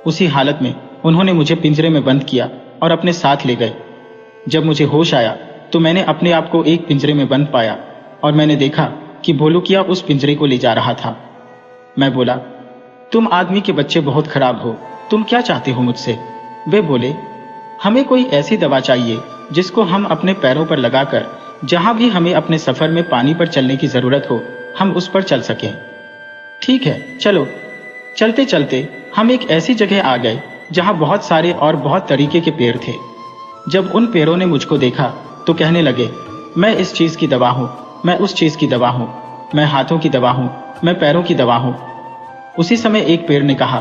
उसी हालत में उन्होंने मुझे पिंजरे में बंद किया और अपने साथ ले गए। जब मुझे होश आया तो मैंने अपने आप को एक पिंजरे में बंद पाया और मैंने देखा कि भोलुकिया उस पिंजरे को ले जा रहा था। मैं बोला, तुम आदमी के बच्चे बहुत खराब हो, तुम क्या चाहते हो मुझसे? वे बोले, हमें कोई ऐसी दवा चाहिए जिसको हम अपने पैरों पर लगाकर जहां भी हमें अपने सफर में पानी पर चलने की जरूरत हो हम उस पर चल सकें। ठीक है, चलो। चलते चलते हम एक ऐसी जगह आ गए जहां बहुत सारे और बहुत तरीके के पेड़ थे। जब उन पेड़ों ने मुझको देखा तो कहने लगे, मैं इस चीज की दवा हूं, मैं उस चीज की दवा हूं, मैं हाथों की दवा हूं, मैं पैरों की दवा हूं। उसी समय एक पेड़ ने कहा,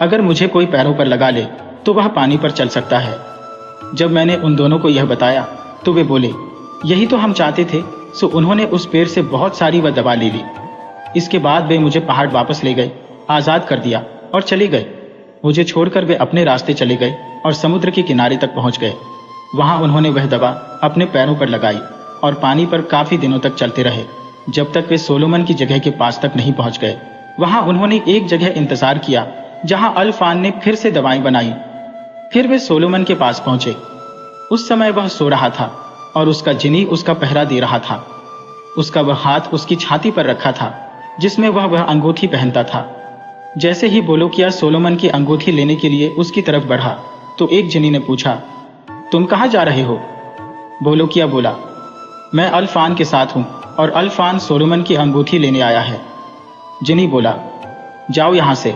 अगर मुझे कोई पैरों पर लगा ले तो वह पानी पर चल सकता है। जब मैंने उन दोनों को यह बताया तो वे बोले, यही तो हम चाहते थे। सो उन्होंने उस पेड़ से बहुत सारी वह दवा ले ली। इसके बाद वे मुझे पहाड़ वापस ले गए, आजाद कर दिया और चले गए। मुझे छोड़कर वे अपने रास्ते चले गए और समुद्र के किनारे तक पहुंच गए। वहां उन्होंने वह दवा अपने पैरों पर लगाई और पानी पर काफी दिनों तक चलते रहे, जब तक वे सोलोमन की जगह के पास तक नहीं पहुंच गए। वहां उन्होंने एक जगह इंतजार किया जहां अल्फान ने फिर से दवाएं बनाई। फिर वे सोलोमन के पास पहुंचे। उस समय वह सो रहा था और उसका जिनी उसका पहरा दे रहा था। उसका वह हाथ उसकी छाती पर रखा था जिसमें वह अंगूठी पहनता था। जैसे ही बोलोकिया सोलोमन की अंगूठी लेने के लिए उसकी तरफ बढ़ा तो एक जिनी ने पूछा, तुम कहां जा रहे हो? बोलोकिया बोला, मैं अल्फान के साथ हूं और अल्फान सोलोमन की अंगूठी लेने आया है। जिनी बोला, जाओ यहां से,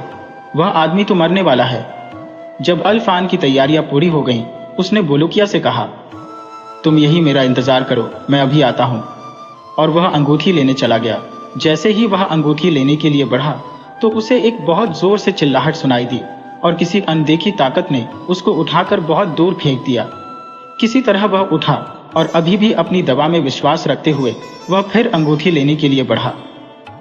वह आदमी तो मरने वाला है। जब अल्फान की तैयारियां पूरी हो गईं, उसने बोलोकिया से कहा, तुम यही मेरा इंतजार करो, मैं अभी आता हूं। और वह अंगूठी लेने चला गया। जैसे ही वह अंगूठी लेने के लिए बढ़ा तो उसे एक बहुत जोर से चिल्लाहट सुनाई दी और किसी अनदेखी ताकत ने उसको उठाकर बहुत दूर फेंक दिया। किसी तरह वह उठा और अभी भी अपनी दवा में विश्वास रखते हुए वह फिर अंगूठी लेने के लिए बढ़ा।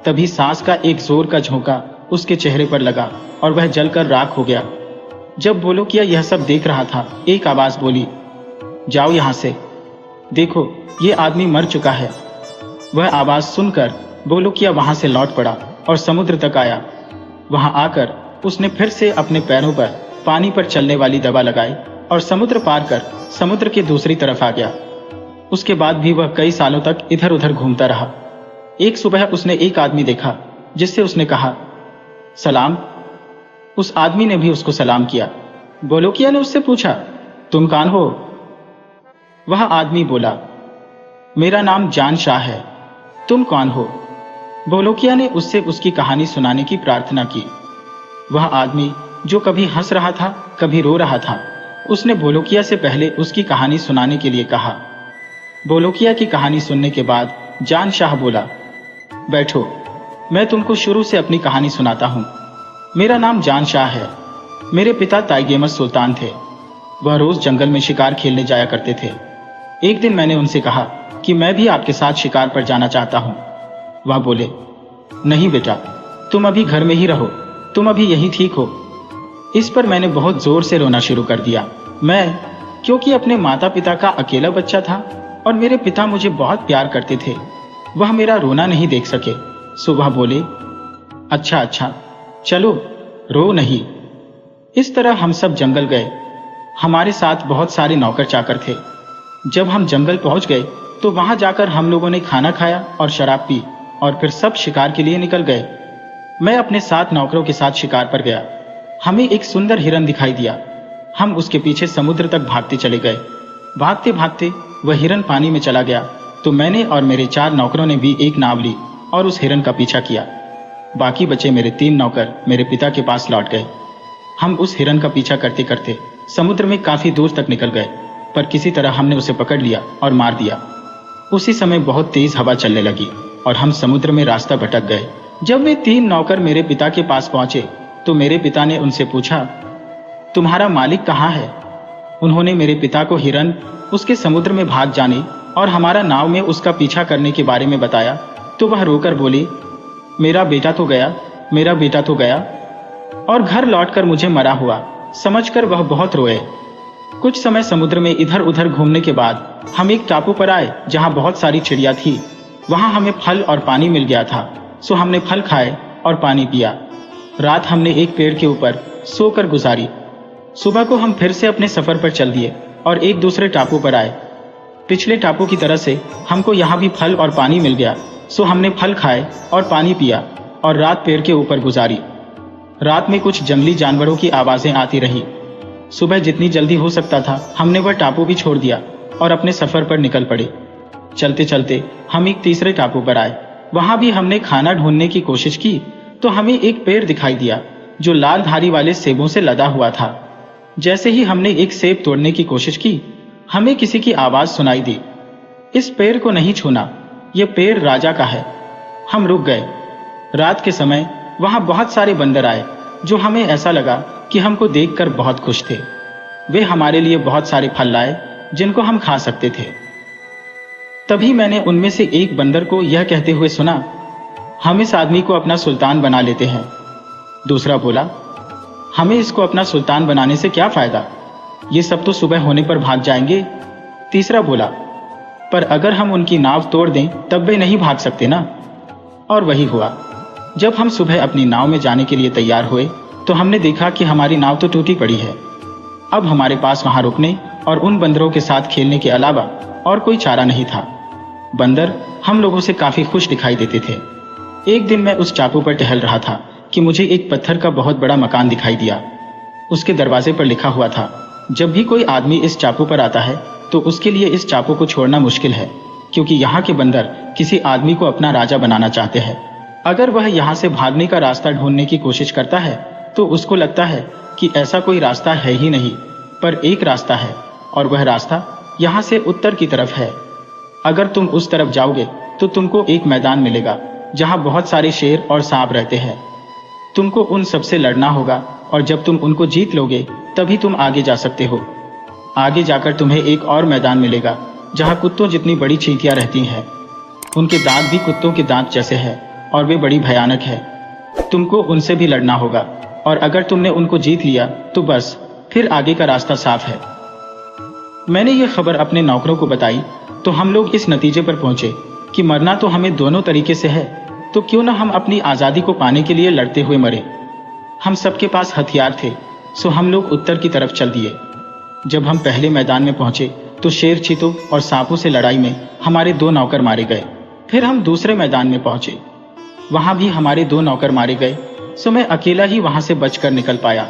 तभी सांस का एक जोर का झोंका उसके चेहरे पर लगा और वह जलकर राख हो गया। जब बोलोकिया यह सब देख रहा था, एक आवाज बोली, जाओ यहां से, देखो ये आदमी मर चुका है। वह आवाज सुनकर बोलोकिया वहां से लौट पड़ा और समुद्र तक आया। वहां आकर उसने फिर से अपने पैरों पर पानी पर चलने वाली दवा लगाई और समुद्र पार कर समुद्र के दूसरी तरफ आ गया। उसके बाद भी वह कई सालों तक इधर उधर घूमता रहा। एक सुबह उसने एक आदमी देखा जिससे उसने कहा, सलाम। उस आदमी ने भी उसको सलाम किया। बोलोकिया ने उससे पूछा, तुम कौन हो? वह आदमी बोला, मेरा नाम जान शाह है, तुम कौन हो? बोलोकिया ने उससे उसकी कहानी सुनाने की प्रार्थना की। वह आदमी जो कभी हंस रहा था कभी रो रहा था, उसने बोलोकिया से पहले उसकी कहानी सुनाने के लिए कहा। बोलोकिया की कहानी सुनने के बाद जान शाह बोला, बैठो, मैं तुमको शुरू से अपनी कहानी सुनाता हूं। मेरा नाम जान शाह है। मेरे पिता ताइगेमस सुल्तान थे। वह रोज जंगल में शिकार खेलने जाया करते थे। एक दिन मैंने उनसे कहा कि मैं भी आपके साथ शिकार पर जाना चाहता हूं। वह बोले, नहीं बेटा, तुम अभी घर में ही रहो, तुम अभी यही ठीक हो। इस पर मैंने बहुत जोर से रोना शुरू कर दिया। क्योंकि अपने माता पिता का अकेला बच्चा था और मेरे पिता मुझे बहुत प्यार करते थे। वह मेरा रोना नहीं देख सके। सो वह बोले, अच्छा, चलो रो नहीं। इस तरह हम सब जंगल गए। हमारे साथ बहुत सारे नौकर चाकर थे। जब हम जंगल पहुंच गए तो वहां जाकर हम लोगों ने खाना खाया और शराब पी और फिर सब शिकार के लिए निकल गए। मैं अपने 7 नौकरों के साथ शिकार पर गया। हमें एक सुंदर हिरन दिखाई दिया। हम उसके पीछे समुद्र तक भागते चले गए। भागते भागते वह हिरन पानी में चला गया तो मैंने और मेरे 4 नौकरों ने भी एक नाव ली और उस हिरन का पीछा किया। बाकी बचे मेरे 3 नौकर मेरे पिता के पास लौट गए। हम उस हिरन का पीछा करते करते समुद्र में काफी दूर तक निकल गए, पर किसी तरह हमने उसे पकड़ लिया और मार दिया। उसी समय बहुत तेज हवा चलने लगी और हम समुद्र में रास्ता भटक गए। जब वे 3 नौकर मेरे पिता के पास पहुंचे तो मेरे पिता ने उनसे पूछा, तुम्हारा मालिक कहाँ है? उन्होंने मेरे पिता को हिरन, उसके समुद्र में भाग जाने और हमारा नाव में उसका पीछा करने के बारे में बताया तो वह रोकर बोली, मेरा बेटा तो गया, मेरा बेटा तो गया। और घर लौटकर मुझे मरा हुआ समझकर वह बहुत रोए। कुछ समय समुद्र में इधर उधर घूमने के बाद हम एक टापू पर आए जहां बहुत सारी चिड़िया थी। वहां हमें फल और पानी मिल गया था, सो हमने फल खाए और पानी पिया। रात हमने एक पेड़ के ऊपर सोकर गुजारी। सुबह को हम फिर से अपने सफर पर चल दिए और एक दूसरे टापू पर आए। पिछले टापू की तरह से हमको यहाँ भी फल और पानी मिल गया, सो हमने फल खाए और पानी पिया और रात पेड़ के ऊपर गुजारी। रात में कुछ जंगली जानवरों की आवाजें आती रही। सुबह जितनी जल्दी हो सकता था हमने वह टापू भी छोड़ दिया और अपने सफर पर निकल पड़े। चलते चलते हम एक तीसरे टापू पर आए। वहां भी हमने खाना ढूंढने की कोशिश की तो हमें एक पेड़ दिखाई दिया जो लाल धारी वाले सेबों से लदा हुआ था। जैसे ही हमने एक सेब तोड़ने की कोशिश की, हमें किसी की आवाज सुनाई दी, इस पेड़ को नहीं छूना, यह पेड़ राजा का है। हम रुक गए। रात के समय वहां बहुत सारे बंदर आए जो हमें ऐसा लगा कि हमको देखकर बहुत खुश थे। वे हमारे लिए बहुत सारे फल लाए जिनको हम खा सकते थे। तभी मैंने उनमें से एक बंदर को यह कहते हुए सुना, हम इस आदमी को अपना सुल्तान बना लेते हैं। दूसरा बोला, हमें इसको अपना सुल्तान बनाने से क्या फायदा, ये सब तो सुबह होने पर भाग जाएंगे। तीसरा बोला, पर अगर हम उनकी नाव तोड़ दें तब वे नहीं भाग सकते ना। और वही हुआ। जब हम सुबह अपनी नाव में जाने के लिए तैयार हुए तो हमने देखा कि हमारी नाव तो टूटी पड़ी है। अब हमारे पास वहां रुकने और उन बंदरों के साथ खेलने के अलावा और कोई चारा नहीं था। बंदर हम लोगों से काफी खुश दिखाई देते थे। एक दिन मैं उस टापू पर टहल रहा था कि मुझे एक पत्थर का बहुत बड़ा मकान दिखाई दिया। उसके दरवाजे पर लिखा हुआ था, जब भी कोई आदमी इस टापू पर आता है तो उसके लिए इस टापू को छोड़ना मुश्किल है, क्योंकि यहाँ के बंदर किसी आदमी को अपना राजा बनाना चाहते हैं। अगर वह यहाँ से भागने का रास्ता ढूंढने की कोशिश करता है तो उसको लगता है कि ऐसा कोई रास्ता है ही नहीं, पर एक रास्ता है और वह रास्ता यहाँ से उत्तर की तरफ है। अगर तुम उस तरफ जाओगे तो तुमको एक मैदान मिलेगा जहाँ बहुत सारे शेर और सांप रहते हैं। तुमको उन सबसे लड़ना होगा और जब तुम उनको जीत लोगे तभी तुम आगे जा सकते हो। आगे जाकर तुम्हें एक और मैदान मिलेगा जहाँ कुत्तों जितनी बड़ी चींटियां रहती हैं। उनके दांत भी कुत्तों के दांत जैसे हैं और वे बड़ी भयानक है। तुमको उनसे भी लड़ना होगा और अगर तुमने उनको जीत लिया तो बस फिर आगे का रास्ता साफ है। मैंने ये खबर अपने नौकरों को बताई तो हम लोग इस नतीजे पर पहुंचे कि मरना तो हमें दोनों तरीके से है, तो क्यों ना हम अपनी आज़ादी को पाने के लिए लड़ते हुए मरे। हम सबके पास हथियार थे, सो हम लोग उत्तर की तरफ चल दिए। जब हम पहले मैदान में पहुंचे तो शेर, चीतों और सांपों से लड़ाई में हमारे 2 नौकर मारे गए। फिर हम दूसरे मैदान में पहुंचे, वहां भी हमारे 2 नौकर मारे गए, सो मैं अकेला ही वहां से बचकर निकल पाया।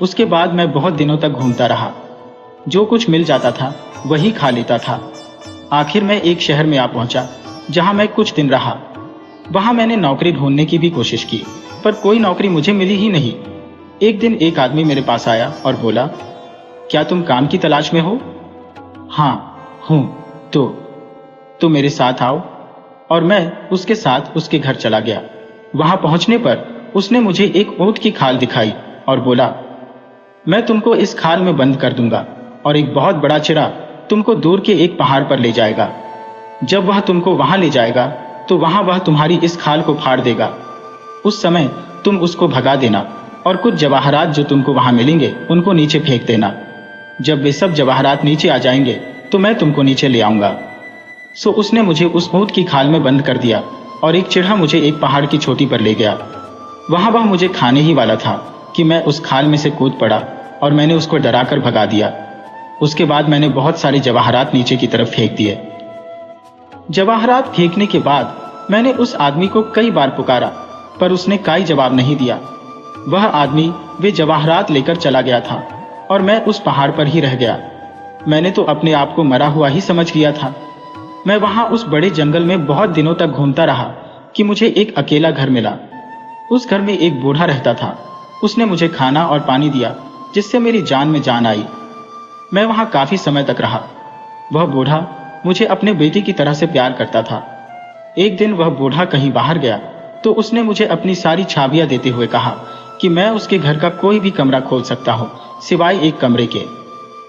उसके बाद मैं बहुत दिनों तक घूमता रहा। जो कुछ मिल जाता था वही खा लेता था। आखिर मैं एक शहर में आ पहुंचा जहां मैं कुछ दिन रहा। वहां मैंने नौकरी ढूंढने की भी कोशिश की, पर कोई नौकरी मुझे मिली ही नहीं। एक दिन एक आदमी मेरे पास आया और बोला, क्या तुम काम की तलाश में हो? हाँ हूं। तो मेरे साथ आओ। और मैं उसके साथ उसके घर चला गया। वहां पहुंचने पर उसने मुझे एक ऊंट की खाल दिखाई और बोला, मैं तुमको इस खाल में बंद कर दूंगा और एक बहुत बड़ा चिड़ा तुमको दूर के एक पहाड़ पर ले जाएगा। जब वह तुमको वहां ले जाएगा तो वहां वह तुम्हारी इस खाल को फाड़ देगा। उस समय तुम उसको भगा देना और कुछ जवाहरात जो तुमको वहां मिलेंगे उनको नीचे फेंक देना। जब वे सब जवाहरात नीचे आ जाएंगे तो मैं तुमको नीचे ले आऊंगा। सो उसने मुझे उस ऊंट की खाल में बंद कर दिया और एक चिढ़ा मुझे एक पहाड़ की चोटी पर ले गया। वहां वह मुझे खाने ही वाला था कि मैं उस खाल में से कूद पड़ा और मैंने उसको डराकर भगा दिया। उसके बाद मैंने बहुत सारे जवाहरात नीचे की तरफ फेंक दिए। जवाहरात फेंकने के बाद मैंने उस आदमी को कई बार पुकारा, पर उसने कोई जवाब नहीं दिया। वह आदमी वे जवाहरात लेकर चला गया था और मैं उस पहाड़ पर ही रह गया। मैंने तो अपने आप को मरा हुआ ही समझ लिया था। मैं वहां उस बड़े जंगल में बहुत दिनों तक घूमता रहा कि मुझे एक अकेला घर मिला। उस घर में एक बूढ़ा रहता था। उसने मुझे खाना और पानी दिया, जिससे मेरी जान में जान आई। मैं वहां काफी समय तक रहा। वह बूढ़ा मुझे अपने बेटे की तरह से प्यार करता था। एक दिन वह बूढ़ा कहीं बाहर गया तो उसने मुझे अपनी सारी चाबियां देते हुए कहा कि मैं उसके घर का कोई भी कमरा खोल सकता हूं सिवाय एक कमरे के।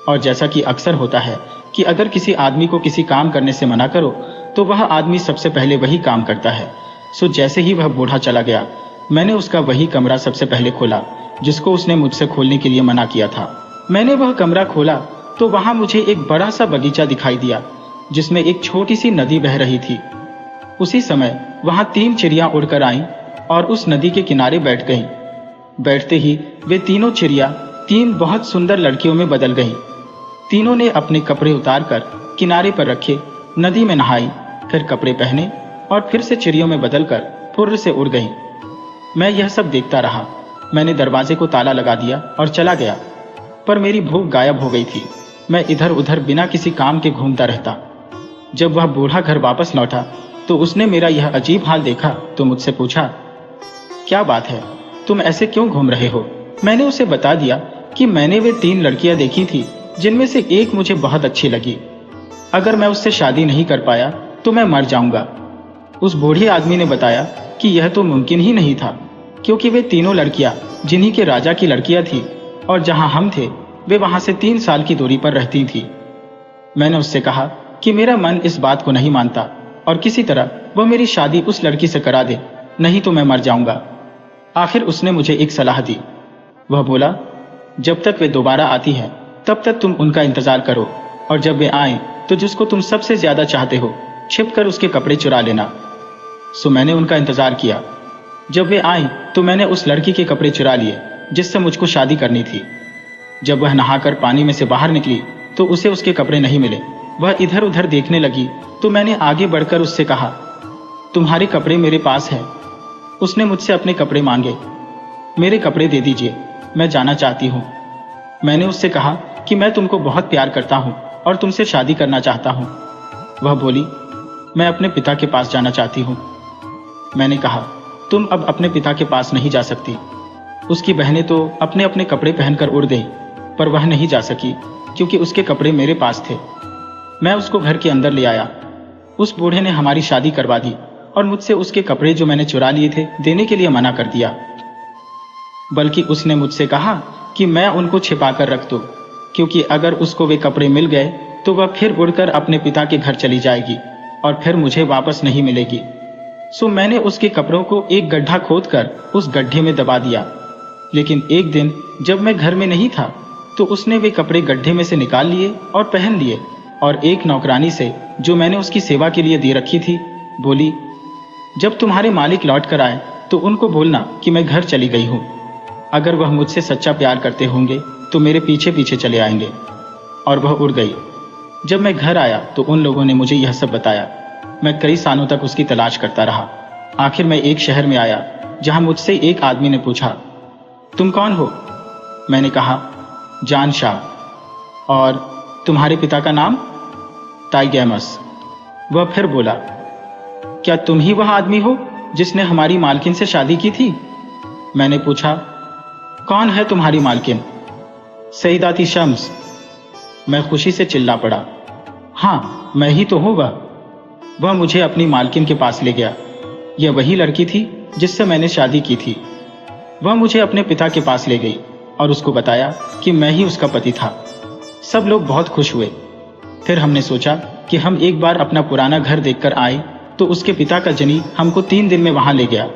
और जैसा कि अक्सर होता है कि अगर किसी आदमी को किसी काम करने से मना करो तो वह आदमी सबसे पहले वही काम करता है। सो जैसे ही वह बूढ़ा चला गया, मैंने उसका वही कमरा सबसे पहले खोला जिसको उसने मुझसे खोलने के लिए मना किया था। मैंने वह कमरा खोला तो वहां मुझे एक बड़ा सा बगीचा दिखाई दिया जिसमें एक छोटी सी नदी बह रही थी। उसी समय वहां 3 चिड़ियां उड़कर आईं और उस नदी के किनारे बैठ गईं। बैठते ही वे तीनों चिड़िया 3 बहुत सुंदर लड़कियों में बदल गईं। तीनों ने अपने कपड़े उतारकर किनारे पर रखे, नदी में नहाई, फिर कपड़े पहने और फिर से चिड़ियों में बदलकर फुर्र से उड़ गईं। मैं यह सब देखता रहा। मैंने दरवाजे को ताला लगा दिया और चला गया, पर मेरी भूख गायब हो गई थी। मैं इधर उधर बिना किसी काम के घूमता रहता। जब वह बूढ़ा घर वापस लौटा तो उसने मेरा यह अजीब हाल देखा तो मुझसे पूछा, क्या बात है, तुम ऐसे क्यों घूम रहे हो? मैंने उसे बता दिया कि मैंने वे 3 लड़कियां देखी थी, जिनमें से एक मुझे बहुत अच्छी लगी। अगर मैं उससे शादी नहीं कर पाया तो मैं मर जाऊंगा। उस बूढ़े आदमी ने बताया कि यह तो मुमकिन ही नहीं था, क्योंकि वे तीनों लड़कियां जिन्हीं के राजा की लड़कियां थी और जहां हम थे वे वहां से 3 साल की दूरी पर रहती थी। मैंने उससे कहा कि मेरा मन इस बात को नहीं मानता और किसी तरह वह मेरी शादी उस लड़की से करा दे, नहीं तो मैं मर जाऊंगा। आखिर उसने मुझे एक सलाह दी। वह बोला, जब तक वे दोबारा आती हैं तब तक तुम उनका इंतजार करो, और जब वे आए तो जिसको तुम सबसे ज्यादा चाहते हो छिपकर उसके कपड़े चुरा लेना। सो मैंने उनका इंतजार किया। जब वे आई तो मैंने उस लड़की के कपड़े चुरा लिए जिससे मुझको शादी करनी थी। जब वह नहाकर पानी में से बाहर निकली तो उसे उसके कपड़े नहीं मिले। वह इधर उधर देखने लगी तो मैंने आगे बढ़कर उससे कहा, तुम्हारे कपड़े मेरे पास हैं। उसने मुझसे अपने कपड़े मांगे। मेरे कपड़े दे दीजिए, मैं जाना चाहती हूँ। मैंने उससे कहा कि मैं तुमको बहुत प्यार करता हूँ और तुमसे शादी करना चाहता हूँ। वह बोली, मैं अपने पिता के पास जाना चाहती हूँ। मैंने कहा, तुम अब अपने पिता के पास नहीं जा सकती। उसकी बहनें तो अपने अपने कपड़े पहनकर उड़ गईं, पर वह नहीं जा सकी क्योंकि उसके कपड़े मेरे पास थे। मैं उसको घर के अंदर ले आया। उस बूढ़े ने हमारी शादी करवा दी और मुझसे उसके कपड़े जो मैंने चुरा लिए थे देने के लिए मना कर दिया। बल्कि उसने मुझसे कहा कि मैं उनको छिपा कर रख दूं, क्योंकि अगर उसको वे कपड़े मिल गए तो वह फिर उड़कर अपने पिता के घर चली जाएगी और फिर मुझे वापस नहीं मिलेगी। सो मैंने उसके कपड़ों को एक गड्ढा खोदकर उस गड्ढे में दबा दिया। लेकिन एक दिन जब मैं घर में नहीं था तो उसने वे कपड़े गड्ढे में से निकाल लिए और पहन लिए, और एक नौकरानी से जो मैंने उसकी सेवा के लिए दे रखी थी बोली, जब तुम्हारे मालिक लौट कर आए तो उनको बोलना कि मैं घर चली गई हूँ। अगर वह मुझसे सच्चा प्यार करते होंगे तो मेरे पीछे पीछे चले आएंगे। और वह उड़ गई। जब मैं घर आया तो उन लोगों ने मुझे यह सब बताया। मैं कई सालों तक उसकी तलाश करता रहा। आखिर मैं एक शहर में आया जहां मुझसे एक आदमी ने पूछा, तुम कौन हो? मैंने कहा, जान शाह। और तुम्हारे पिता का नाम? टाइगैमस। वह फिर बोला, क्या तुम ही वह आदमी हो जिसने हमारी मालकिन से शादी की थी? मैंने पूछा, कौन है तुम्हारी मालकिन? सईदाती शम्स। मैं खुशी से चिल्ला पड़ा, हाँ मैं ही तो हूं वह मुझे अपनी मालकिन के पास ले गया। यह वही लड़की थी जिससे मैंने शादी की थी। वह मुझे अपने पिता के पास ले गई और उसको बताया कि मैं ही उसका पति था। सब लोग बहुत खुश हुए। फिर हमने सोचा कि हम एक बार अपना पुराना घर देखकर आए तो उसके पिता का जनी हमको 3 दिन में वहां ले गया।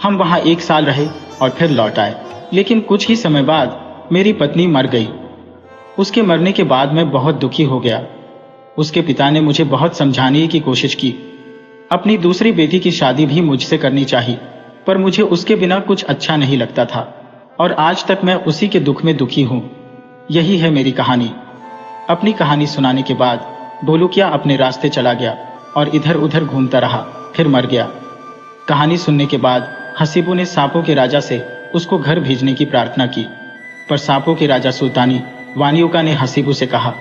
हम वहां 1 साल रहे और फिर लौट आए। लेकिन कुछ ही समय बाद मेरी पत्नी मर गई। उसके मरने के बाद मैं बहुत दुखी हो गया। उसके पिता ने मुझे बहुत समझाने की कोशिश की। अपनी दूसरी बेटी की शादी भी मुझसे करनी चाहिए, पर मुझे उसके बिना कुछ अच्छा नहीं लगता था और आज तक मैं उसी के दुख में दुखी हूं। यही है मेरी कहानी। अपनी कहानी सुनाने के बाद बोलूकिया अपने रास्ते चला गया और इधर उधर घूमता रहा, फिर मर गया। कहानी सुनने के बाद हसीबू ने सांपों के राजा से उसको घर भेजने की प्रार्थना की, पर सांपों के राजा सुल्तानी वानियोका ने हसीबू से कहा,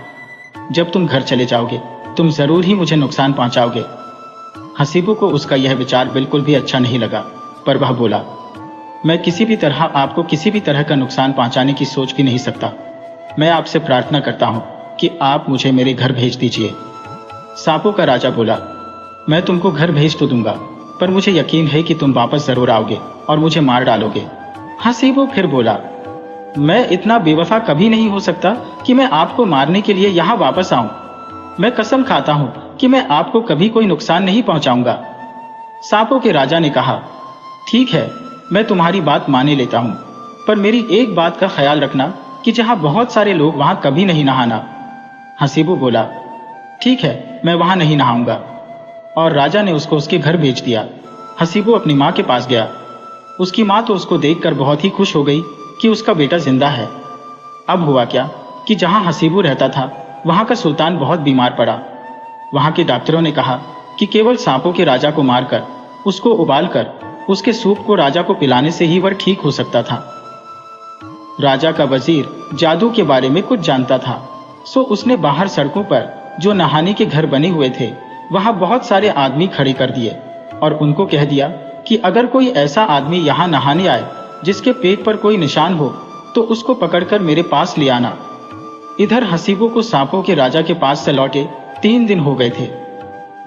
जब तुम घर चले जाओगे तुम जरूर ही मुझे नुकसान पहुंचाओगे। हसीबू को उसका यह विचार बिल्कुल भी अच्छा नहीं लगा, पर वह बोला, मैं किसी भी तरह आपको किसी भी तरह का नुकसान पहुंचाने की सोच भी नहीं सकता। मैं आपसे प्रार्थना करता हूं कि आप मुझे मेरे घर भेज दीजिए। सांपों का राजा बोला, मैं तुमको घर भेज तो दूंगा, पर मुझे यकीन है कि तुम वापस जरूर आओगे और मुझे मार डालोगे। हसीबू फिर बोला, मैं इतना बेवफा कभी नहीं हो सकता कि मैं आपको मारने के लिए यहाँ वापस आऊं। मैं कसम खाता हूं कि मैं आपको कभी कोई नुकसान नहीं पहुंचाऊंगा। सांपों के राजा ने कहा, ठीक है, मैं तुम्हारी बात माने लेता हूं, पर मेरी एक बात का ख्याल रखना कि जहां बहुत सारे लोग वहां कभी नहीं नहाना। हसीबू बोला, ठीक है, मैं वहां नहीं नहाऊंगा। और राजा ने उसको उसके घर भेज दिया। हसीबू अपनी माँ के पास गया। उसकी माँ तो उसको देखकर बहुत ही खुश हो गई कि उसका बेटा जिंदा है। अब हुआ क्या कि जहां हसीबू रहता था वहां का सुल्तान बहुत बीमार पड़ा। वहां के डॉक्टरों ने कहा कि केवल सांपों के राजा को मारकर, उसको उबालकर, उसके सूप को राजा को पिलाने से ही वह ठीक हो सकता था। राजा का वजीर जादू के बारे में कुछ जानता था, सो उसने बाहर सड़कों पर जो नहाने के घर बने हुए थे वहां बहुत सारे आदमी खड़े कर दिए और उनको कह दिया कि अगर कोई ऐसा आदमी यहाँ नहाने आए जिसके पेट पर कोई निशान हो तो उसको पकड़कर मेरे पास ले आना। इधर हसीबो को सांपों के राजा के पास से लौटे 3 दिन हो गए थे।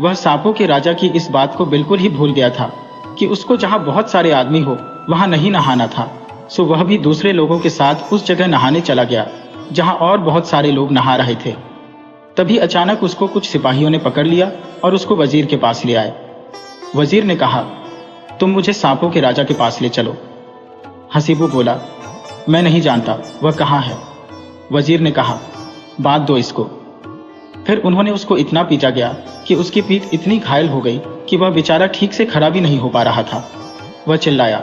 वह सांपों के राजा की इस बात को बिल्कुल ही भूल गया था कि उसको जहां बहुत सारे आदमी हो वहां नहीं नहाना था। सो वह भी दूसरे लोगों के साथ उस जगह नहाने चला गया जहां और बहुत सारे लोग नहा रहे थे। तभी अचानक उसको कुछ सिपाहियों ने पकड़ लिया और उसको वजीर के पास ले आए। वजीर ने कहा, तुम मुझे सांपों के राजा के पास ले चलो। हसीबो बोला, मैं नहीं जानता वह कहाँ है। वजीर ने कहा, बात दो इसको। फिर उन्होंने उसको इतना पीटा गया कि उसकी पीठ इतनी घायल हो गई कि वह बेचारा ठीक से खड़ा भी नहीं हो पा रहा था। वह चिल्लाया,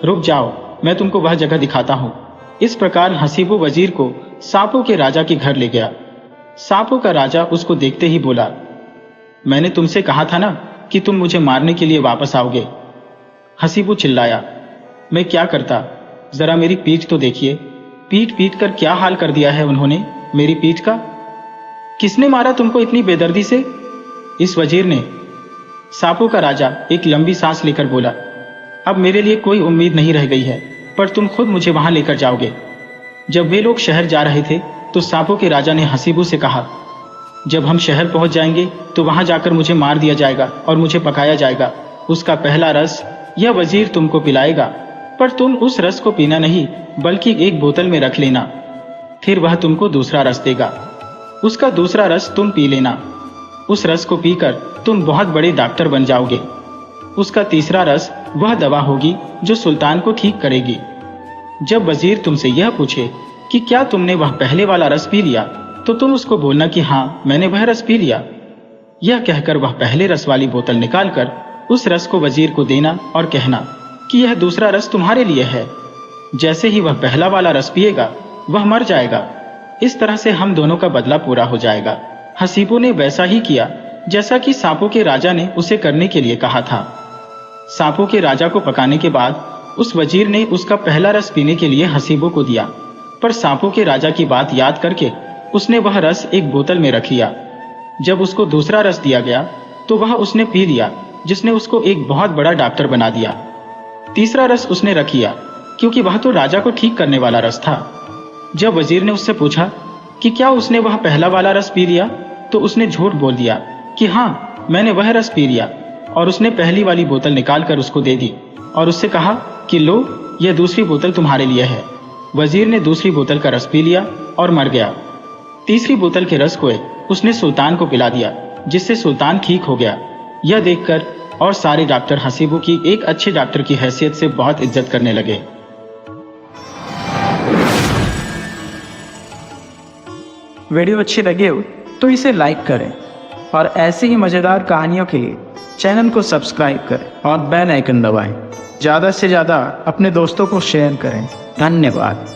रुक जाओ, मैं तुमको वह जगह दिखाता हूँ। इस प्रकार हसीबो वजीर को सांपों के राजा के घर ले गया। सांपों का राजा उसको देखते ही बोला, मैंने तुमसे कहा था ना कि तुम मुझे मारने के लिए वापस आओगे। हसीबो चिल्लाया, मैं क्या करता, जरा मेरी पीठ तो देखिए, पीट पीट कर क्या हाल कर दिया है उन्होंने मेरी पीठ का। किसने मारा तुमको इतनी बेदर्दी से? इस वजीर ने। सांपों का राजा एक लंबी सांस लेकर बोला, अब मेरे लिए कोई उम्मीद नहीं रह गई है, पर तुम खुद मुझे वहां लेकर जाओगे। जब वे लोग शहर जा रहे थे तो सांपों के राजा ने हसीबो से कहा, जब हम शहर पहुंच जाएंगे तो वहां जाकर मुझे मार दिया जाएगा और मुझे पकाया जाएगा। उसका पहला रस यह वजीर तुमको पिलाएगा, पर तुम उस रस को पीना नहीं बल्कि एक बोतल में रख लेना। फिर वह तुमको दूसरा रस देगा, उसका दूसरा रस तुम पी लेना। उस रस को पीकर तुम बहुत बड़े डॉक्टर बन जाओगे। उसका तीसरा रस वह दवा होगी जो सुल्तान को ठीक करेगी। जब वजीर तुमसे यह पूछे कि क्या तुमने वह पहले वाला रस पी लिया, तो तुम उसको बोलना कि हाँ, मैंने वह रस पी लिया। यह कहकर वह पहले रस वाली बोतल निकालकर उस रस को वजीर को देना और कहना कि यह दूसरा रस तुम्हारे लिए है। जैसे ही वह पहला वाला रस पिएगा वह मर जाएगा। इस तरह से हम दोनों का बदला पूरा हो जाएगा। हसीबो ने वैसा ही किया जैसा कि सांपों के राजा ने उसे करने के लिए कहा था। सांपों के राजा को पकाने के बाद उस वजीर ने उसका पहला रस पीने के लिए हसीबो को दिया, पर सांपों के राजा की बात याद करके उसने वह रस एक बोतल में रख लिया। जब उसको दूसरा रस दिया गया तो वह उसने पी लिया, जिसने उसको एक बहुत बड़ा डॉक्टर बना दिया। तीसरा रस उसने रख लिया क्योंकि वह तो राजा को ठीक करने वाला रस था। जब वजीर ने उससे पूछा कि क्या उसने वह पहला वाला रस पी लिया, तो उसने झूठ बोल दिया कि हाँ, मैंने वह रस पी लिया, और उसने पहली वाली बोतल निकालकर उसको दे दी और उससे कहा कि लो, यह दूसरी बोतल तुम्हारे लिए है। वजीर ने दूसरी बोतल का रस पी लिया और मर गया। तीसरी बोतल के रस को उसने सुल्तान को पिला दिया, जिससे सुल्तान ठीक हो गया। यह देखकर और सारे डॉक्टर हसीबो की एक अच्छे डॉक्टर की हैसियत से बहुत इज्जत करने लगे। वीडियो अच्छी लगे हो तो इसे लाइक करें और ऐसे ही मज़ेदार कहानियों के लिए चैनल को सब्सक्राइब करें और बेल आइकन दबाएं। ज़्यादा से ज़्यादा अपने दोस्तों को शेयर करें। धन्यवाद।